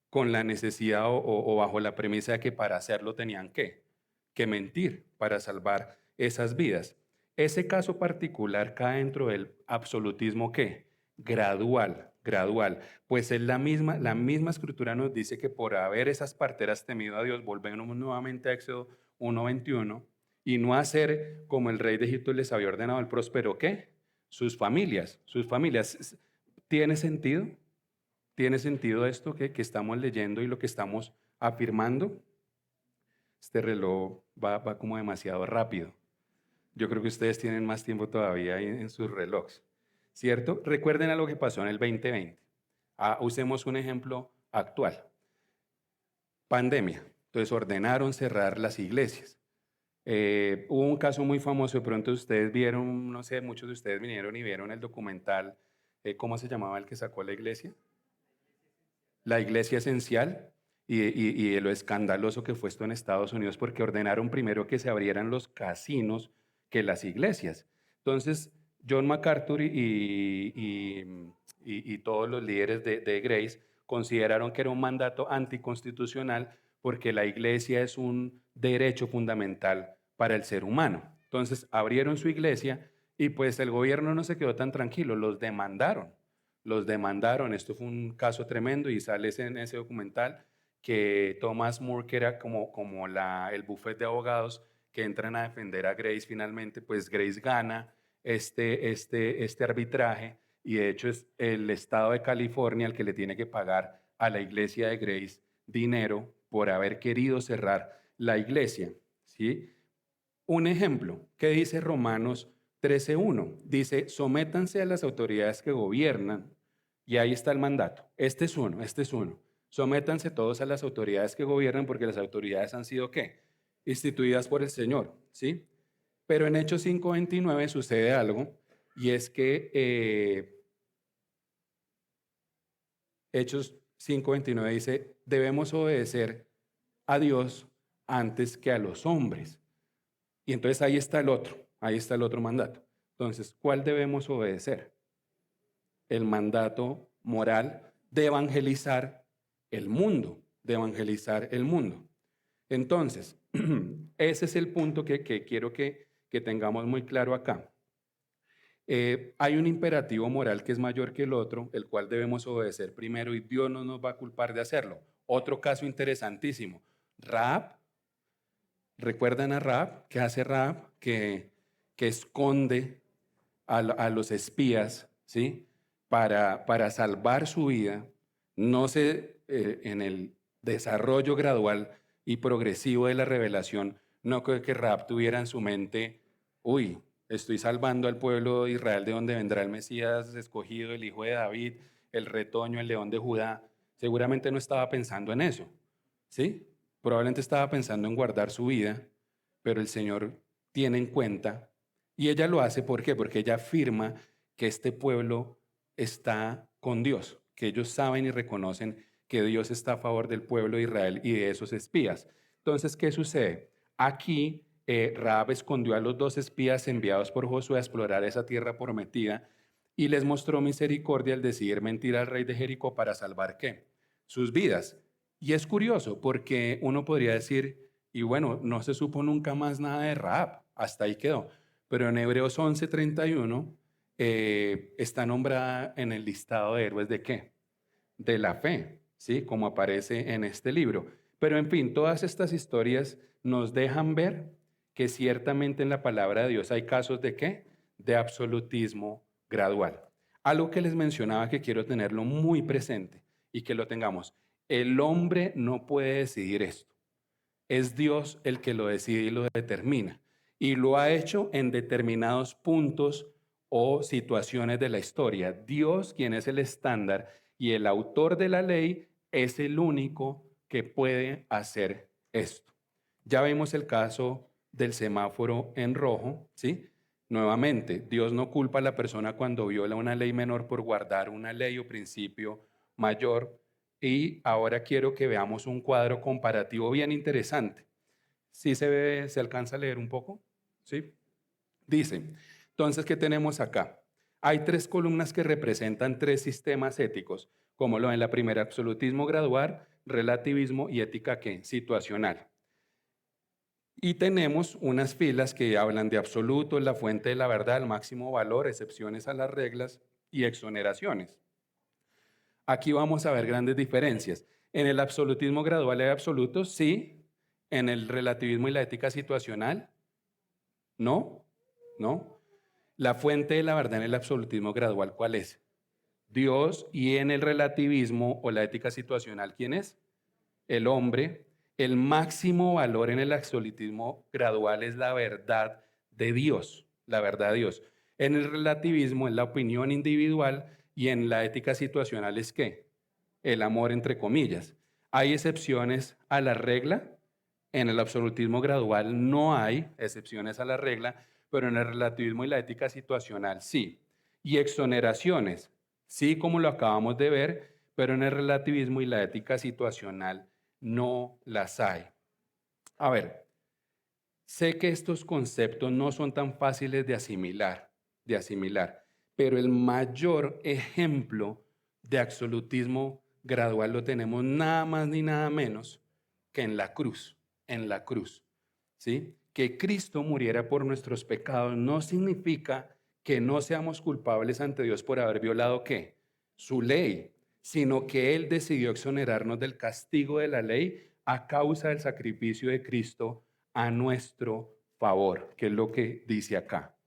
con la necesidad o bajo la premisa de que para hacerlo tenían que mentir para salvar esas vidas. Ese caso particular cae dentro del absolutismo ¿qué? Gradual, gradual. Pues es la misma escritura nos dice que por haber esas parteras temido a Dios, volvemos nuevamente a Éxodo 1:21, y no hacer como el rey de Egipto les había ordenado, el próspero ¿qué? Sus familias, sus familias. ¿Tiene sentido? ¿Tiene sentido esto que estamos leyendo y lo que estamos afirmando? Este reloj va como demasiado rápido. Yo creo que ustedes tienen más tiempo todavía en sus relojes, ¿cierto? Recuerden a lo que pasó en el 2020. Usemos un ejemplo actual. Pandemia. Entonces ordenaron cerrar las iglesias. Hubo un caso muy famoso, de pronto ustedes vieron, no sé, muchos de ustedes vinieron y vieron el documental, ¿cómo se llamaba el que sacó la iglesia? La iglesia esencial y lo escandaloso que fue esto en Estados Unidos porque ordenaron primero que se abrieran los casinos que las iglesias. Entonces, John MacArthur y todos los líderes de Grace consideraron que era un mandato anticonstitucional porque la iglesia es un derecho fundamental para el ser humano. Entonces, abrieron su iglesia y pues el gobierno no se quedó tan tranquilo, los demandaron, esto fue un caso tremendo y sale en ese documental que Thomas More, que era como el buffet de abogados que entran a defender a Grace finalmente, pues Grace gana este arbitraje y de hecho es el estado de California el que le tiene que pagar a la iglesia de Grace dinero por haber querido cerrar la iglesia, ¿sí? Un ejemplo, ¿qué dice Romanos 13:1? Dice, sométanse a las autoridades que gobiernan, y ahí está el mandato. Este es uno. Sométanse todos a las autoridades que gobiernan, porque las autoridades han sido, ¿qué? Instituidas por el Señor, ¿sí? Pero en Hechos 5:29 sucede algo, y es que Hechos 5:29 dice, debemos obedecer a Dios antes que a los hombres. Y entonces ahí está el otro mandato. Entonces, ¿cuál debemos obedecer? El mandato moral de evangelizar el mundo, de evangelizar el mundo. Entonces, ese es el punto que quiero que tengamos muy claro acá. Hay un imperativo moral que es mayor que el otro, el cual debemos obedecer primero y Dios no nos va a culpar de hacerlo. Otro caso interesantísimo, Rahab. ¿Recuerdan a Rahab? ¿Qué hace Rahab? Que esconde a los espías, ¿sí? Para salvar su vida. No sé, en el desarrollo gradual y progresivo de la revelación, no creo que Rahab tuviera en su mente, uy, estoy salvando al pueblo de Israel de donde vendrá el Mesías escogido, el hijo de David, el retoño, el león de Judá. Seguramente no estaba pensando en eso, ¿sí? Probablemente estaba pensando en guardar su vida, pero el Señor tiene en cuenta, y ella lo hace, ¿por qué? Porque ella afirma que este pueblo está con Dios, que ellos saben y reconocen que Dios está a favor del pueblo de Israel y de esos espías. Entonces, ¿qué sucede? Aquí Rahab escondió a los 2 espías enviados por Josué a explorar esa tierra prometida y les mostró misericordia al decidir mentir al rey de Jericó para salvar ¿qué? Sus vidas. Y es curioso porque uno podría decir, y bueno, no se supo nunca más nada de Rahab, hasta ahí quedó. Pero en Hebreos 11:31 está nombrada en el listado de héroes de ¿qué? De la fe, ¿sí? Como aparece en este libro. Pero en fin, todas estas historias nos dejan ver que ciertamente en la palabra de Dios hay casos de ¿qué? De absolutismo gradual. Algo que les mencionaba que quiero tenerlo muy presente y que lo tengamos. El hombre no puede decidir esto. Es Dios el que lo decide y lo determina. Y lo ha hecho en determinados puntos o situaciones de la historia. Dios, quien es el estándar y el autor de la ley, es el único que puede hacer esto. Ya vimos el caso del semáforo en rojo, ¿sí? Nuevamente, Dios no culpa a la persona cuando viola una ley menor por guardar una ley o principio mayor. Y ahora quiero que veamos un cuadro comparativo bien interesante. ¿Sí se ve, se alcanza a leer un poco? ¿Sí? Dice, entonces, ¿qué tenemos acá? Hay tres columnas que representan tres sistemas éticos, como lo en la primera, absolutismo gradual, relativismo y ética ¿qué? Situacional. Y tenemos unas filas que hablan de absoluto, la fuente de la verdad, el máximo valor, excepciones a las reglas y exoneraciones. Aquí vamos a ver grandes diferencias. En el absolutismo gradual hay absolutos, sí. En el relativismo y la ética situacional, no, no. La fuente de la verdad en el absolutismo gradual, ¿cuál es? Dios. Y en el relativismo o la ética situacional, ¿quién es? El hombre. El máximo valor en el absolutismo gradual es la verdad de Dios, la verdad de Dios. En el relativismo es la opinión individual y en la ética situacional es ¿qué? El amor entre comillas. Hay excepciones a la regla. En el absolutismo gradual no hay excepciones a la regla, pero en el relativismo y la ética situacional sí. Y exoneraciones, sí, como lo acabamos de ver, pero en el relativismo y la ética situacional no las hay. A ver, sé que estos conceptos no son tan fáciles de asimilar, pero el mayor ejemplo de absolutismo gradual lo tenemos nada más ni nada menos que en la cruz, ¿sí? Que Cristo muriera por nuestros pecados no significa que no seamos culpables ante Dios por haber violado ¿qué? Su ley, sino que Él decidió exonerarnos del castigo de la ley a causa del sacrificio de Cristo a nuestro favor, que es lo que dice acá.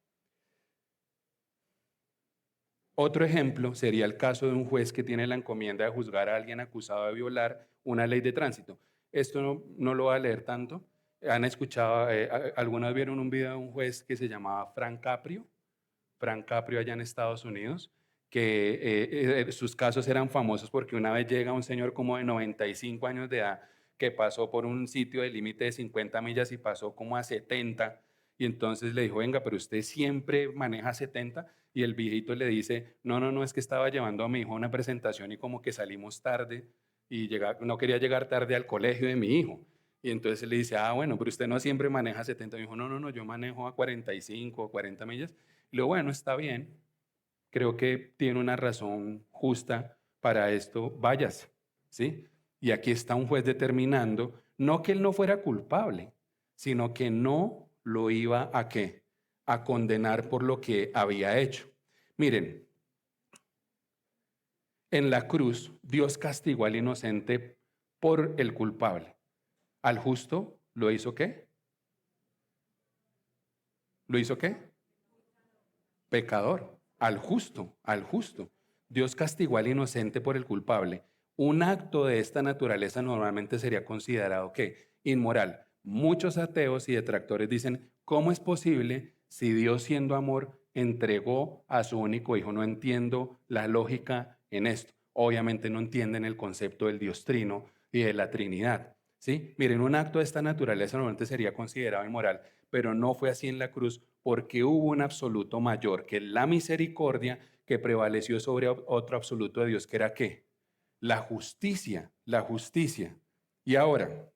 Otro ejemplo sería el caso de un juez que tiene la encomienda de juzgar a alguien acusado de violar una ley de tránsito. Esto no lo voy a leer tanto. ¿Han escuchado, algunas vieron un video de un juez que se llamaba Frank Caprio? Frank Caprio allá en Estados Unidos, que sus casos eran famosos porque una vez llega un señor como de 95 años de edad que pasó por un sitio de límite de 50 millas y pasó como a 70 y entonces le dijo, venga, pero usted siempre maneja 70 y el viejito le dice, no, es que estaba llevando a mi hijo a una presentación y como que salimos tarde y no quería llegar tarde al colegio de mi hijo. Y entonces él le dice, bueno, pero usted no siempre maneja 70. Y dijo, no, yo manejo a 45 o 40 millas. Y luego, bueno, está bien, creo que tiene una razón justa para esto, váyase, ¿sí? Y aquí está un juez determinando, no que él no fuera culpable, sino que no lo iba a ¿qué? A condenar por lo que había hecho. Miren, en la cruz Dios castigó al inocente por el culpable. Al justo lo hizo ¿qué? ¿Lo hizo qué? Pecador, al justo, al justo. Dios castigó al inocente por el culpable. Un acto de esta naturaleza normalmente sería considerado ¿qué? Inmoral. Muchos ateos y detractores dicen, ¿cómo es posible si Dios siendo amor entregó a su único hijo? No entiendo la lógica en esto. Obviamente no entienden el concepto del Dios Trino y de la Trinidad. ¿Sí? Miren, un acto de esta naturaleza normalmente sería considerado inmoral, pero no fue así en la cruz porque hubo un absoluto mayor, que es la misericordia que prevaleció sobre otro absoluto de Dios, que era ¿qué? La justicia, la justicia. Y ahora,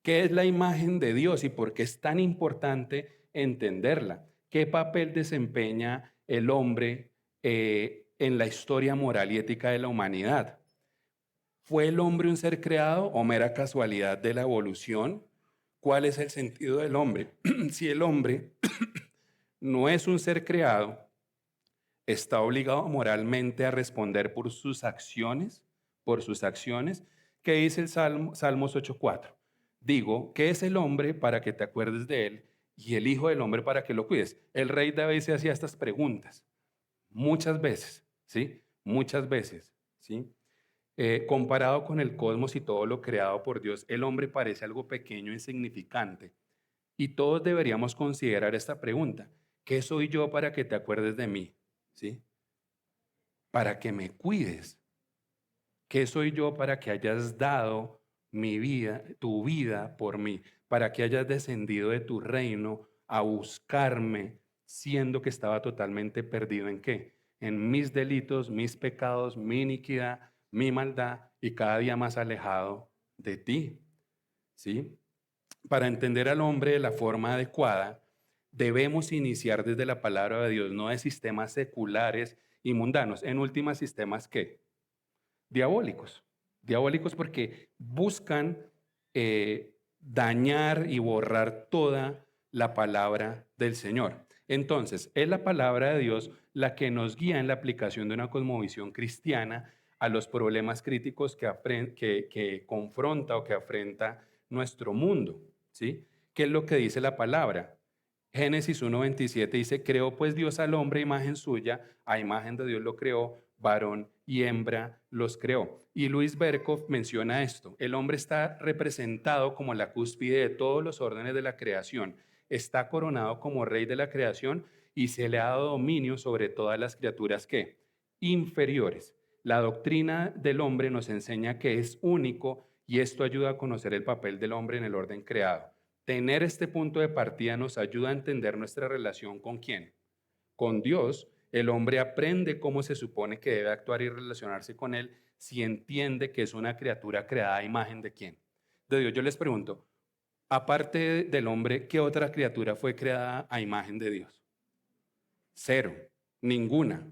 ¿qué es la imagen de Dios y por qué es tan importante entenderla? ¿Qué papel desempeña el hombre en la historia moral y ética de la humanidad? ¿Fue el hombre un ser creado o mera casualidad de la evolución? ¿Cuál es el sentido del hombre? Si el hombre no es un ser creado, está obligado moralmente a responder por sus acciones. ¿Qué dice el Salmos 8:4? Digo, ¿qué es el hombre para que te acuerdes de él y el hijo del hombre para que lo cuides? El rey David se hacía estas preguntas. muchas veces, ¿sí? Muchas veces, ¿sí? Comparado con el cosmos y todo lo creado por Dios, el hombre parece algo pequeño e insignificante. Y todos deberíamos considerar esta pregunta: ¿qué soy yo para que te acuerdes de mí? ¿Sí? Para que me cuides. ¿Qué soy yo para que hayas dado mi vida, tu vida por mí? Para que hayas descendido de tu reino a buscarme, siendo que estaba totalmente perdido en qué? En mis delitos, mis pecados, mi iniquidad, mi maldad y cada día más alejado de ti. ¿Sí? Para entender al hombre de la forma adecuada, debemos iniciar desde la palabra de Dios, no de sistemas seculares y mundanos. En últimas, sistemas ¿qué? Diabólicos. Diabólicos porque buscan dañar y borrar toda la palabra del Señor. Entonces, es la palabra de Dios la que nos guía en la aplicación de una cosmovisión cristiana a los problemas críticos que confronta o que afrenta nuestro mundo. ¿Sí? ¿Qué es lo que dice la palabra? Génesis 1:27 dice: creó pues Dios al hombre a imagen suya, a imagen de Dios lo creó, varón y hembra los creó. Y Luis Berkhoff menciona esto: el hombre está representado como la cúspide de todos los órdenes de la creación, está coronado como rey de la creación y se le ha dado dominio sobre todas las criaturas que inferiores. La doctrina del hombre nos enseña que es único y esto ayuda a conocer el papel del hombre en el orden creado. Tener este punto de partida nos ayuda a entender nuestra relación con quién. Con Dios, el hombre aprende cómo se supone que debe actuar y relacionarse con Él si entiende que es una criatura creada a imagen de quién. De Dios. Yo les pregunto, aparte del hombre, ¿qué otra criatura fue creada a imagen de Dios? Cero, ninguna.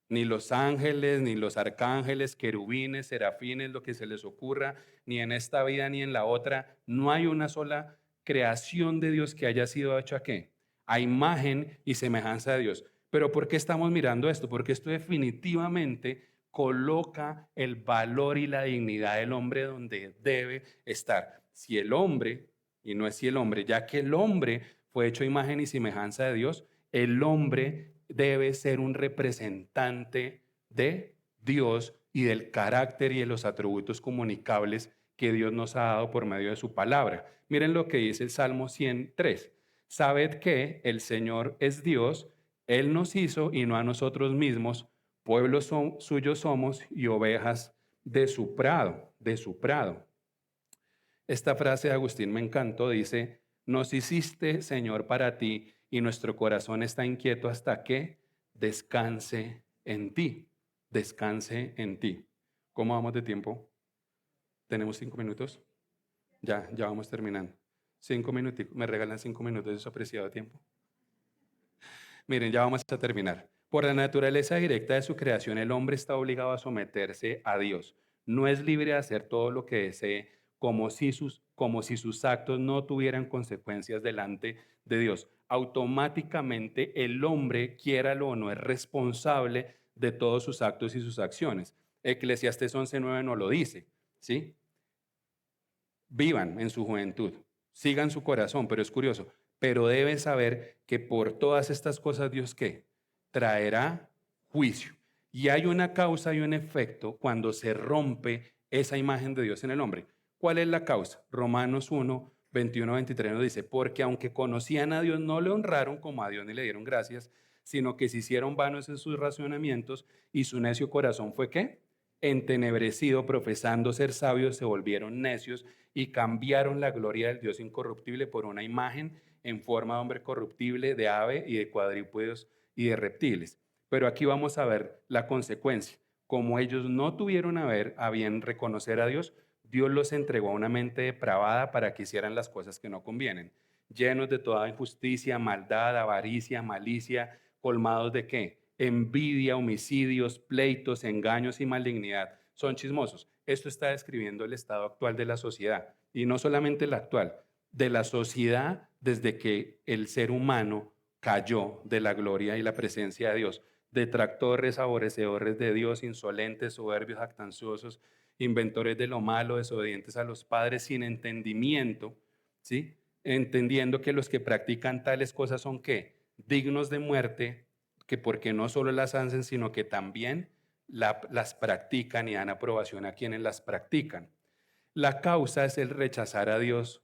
Ni los ángeles, ni los arcángeles, querubines, serafines, lo que se les ocurra, ni en esta vida ni en la otra. No hay una sola creación de Dios que haya sido hecha ¿a qué? A imagen y semejanza de Dios. Pero ¿por qué estamos mirando esto? Porque esto definitivamente coloca el valor y la dignidad del hombre donde debe estar. Si el hombre, y no es si el hombre, ya que el hombre fue hecho a imagen y semejanza de Dios, el hombre debe ser un representante de Dios y del carácter y de los atributos comunicables que Dios nos ha dado por medio de su palabra. Miren lo que dice el Salmo 103. Sabed que el Señor es Dios, Él nos hizo y no a nosotros mismos, pueblo suyo somos y ovejas de su prado, de su prado. Esta frase de Agustín me encantó, dice: nos hiciste, Señor, para ti, y nuestro corazón está inquieto hasta que descanse en ti, descanse en ti. ¿Cómo vamos de tiempo? ¿Tenemos 5 minutos? Ya vamos terminando. 5 minutos, me regalan 5 minutos de su apreciado tiempo. Miren, ya vamos a terminar. Por la naturaleza directa de su creación, el hombre está obligado a someterse a Dios. No es libre de hacer todo lo que desee, como si sus actos no tuvieran consecuencias delante de Dios. Automáticamente el hombre, quiéralo o no, es responsable de todos sus actos y sus acciones. Eclesiastés 11:9 nos lo dice, ¿sí? Vivan en su juventud, sigan su corazón, pero es curioso, pero deben saber que por todas estas cosas Dios ¿qué? Traerá juicio. Y hay una causa y un efecto cuando se rompe esa imagen de Dios en el hombre. ¿Cuál es la causa? Romanos 1:21-23 nos dice: porque aunque conocían a Dios, no le honraron como a Dios ni le dieron gracias, sino que se hicieron vanos en sus razonamientos y su necio corazón fue ¿qué? Entenebrecido, profesando ser sabios, se volvieron necios y cambiaron la gloria del Dios incorruptible por una imagen en forma de hombre corruptible, de ave y de cuadrúpedos y de reptiles. Pero aquí vamos a ver la consecuencia. Como ellos no tuvieron a bien reconocer a Dios, Dios los entregó a una mente depravada para que hicieran las cosas que no convienen, llenos de toda injusticia, maldad, avaricia, malicia, colmados de ¿qué? Envidia, homicidios, pleitos, engaños y malignidad. Son chismosos. Esto está describiendo el estado actual de la sociedad, y no solamente la actual, de la sociedad desde que el ser humano cayó de la gloria y la presencia de Dios. Detractores, aborrecedores de Dios, insolentes, soberbios, jactanciosos, inventores de lo malo, desobedientes a los padres, sin entendimiento, ¿sí? Entendiendo que los que practican tales cosas son ¿qué? Dignos de muerte, que porque no solo las hacen, sino que también las practican y dan aprobación a quienes las practican. La causa es el rechazar a Dios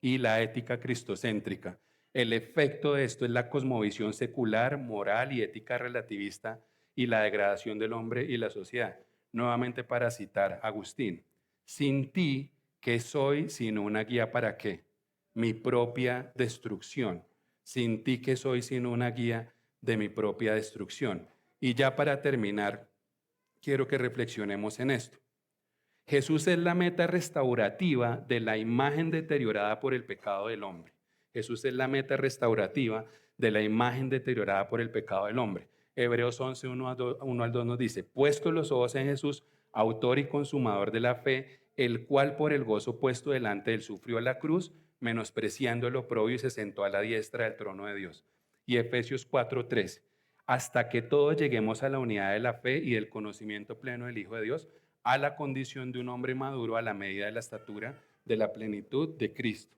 y la ética cristocéntrica. El efecto de esto es la cosmovisión secular, moral y ética relativista y la degradación del hombre y la sociedad. Nuevamente para citar a Agustín, sin ti, ¿qué soy sino una guía para qué? Mi propia destrucción. Sin ti, ¿qué soy sino una guía de mi propia destrucción? Y ya para terminar, quiero que reflexionemos en esto. Jesús es la meta restaurativa de la imagen deteriorada por el pecado del hombre. Jesús es la meta restaurativa de la imagen deteriorada por el pecado del hombre. Hebreos 11, 1 al 2 nos dice, puestos los ojos en Jesús, autor y consumador de la fe, el cual por el gozo puesto delante de él sufrió la cruz, menospreciando el oprobio y se sentó a la diestra del trono de Dios. Y Efesios 4:3, hasta que todos lleguemos a la unidad de la fe y del conocimiento pleno del Hijo de Dios, a la condición de un hombre maduro a la medida de la estatura de la plenitud de Cristo.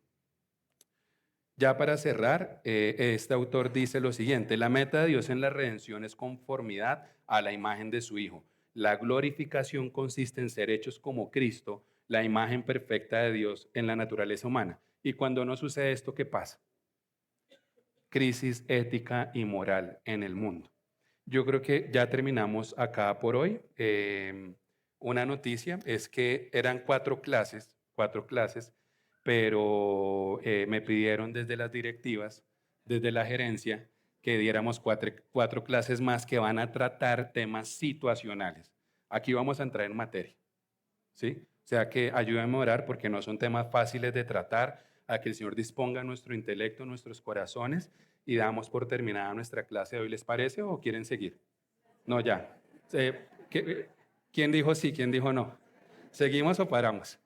Ya para cerrar, este autor dice lo siguiente, la meta de Dios en la redención es conformidad a la imagen de su Hijo. La glorificación consiste en ser hechos como Cristo, la imagen perfecta de Dios en la naturaleza humana. Y cuando no sucede esto, ¿qué pasa? Crisis ética y moral en el mundo. Yo creo que ya terminamos acá por hoy. Una noticia es que eran cuatro clases, pero me pidieron desde las directivas, desde la gerencia, que diéramos cuatro clases más que van a tratar temas situacionales. Aquí vamos a entrar en materia, ¿sí? O sea que ayúdenme a orar porque no son temas fáciles de tratar, a que el Señor disponga nuestro intelecto, nuestros corazones y damos por terminada nuestra clase de hoy. ¿Les parece o quieren seguir? No, ya. ¿Quién dijo sí? ¿Quién dijo no? ¿Seguimos o paramos?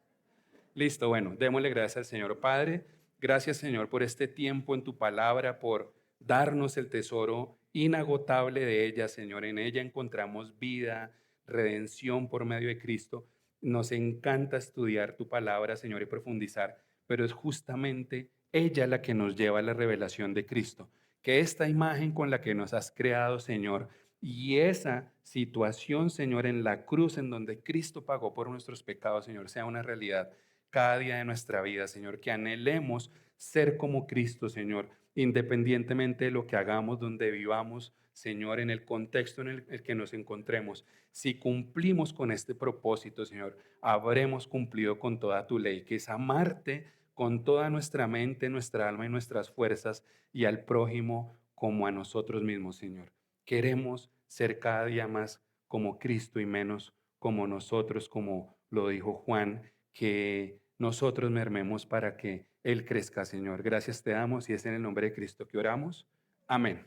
Listo, bueno, démosle gracias al Señor Padre. Gracias, Señor, por este tiempo en tu palabra, por darnos el tesoro inagotable de ella, Señor. En ella encontramos vida, redención por medio de Cristo. Nos encanta estudiar tu palabra, Señor, y profundizar, pero es justamente ella la que nos lleva a la revelación de Cristo. Que esta imagen con la que nos has creado, Señor, y esa situación, Señor, en la cruz en donde Cristo pagó por nuestros pecados, Señor, sea una realidad cada día de nuestra vida, Señor, que anhelemos ser como Cristo, Señor, independientemente de lo que hagamos, donde vivamos, Señor, en el contexto en el que nos encontremos. Si cumplimos con este propósito, Señor, habremos cumplido con toda tu ley, que es amarte con toda nuestra mente, nuestra alma y nuestras fuerzas y al prójimo como a nosotros mismos, Señor. Queremos ser cada día más como Cristo y menos como nosotros, como lo dijo Juan, que nosotros mermemos para que Él crezca, Señor. Gracias te damos y es en el nombre de Cristo que oramos. Amén.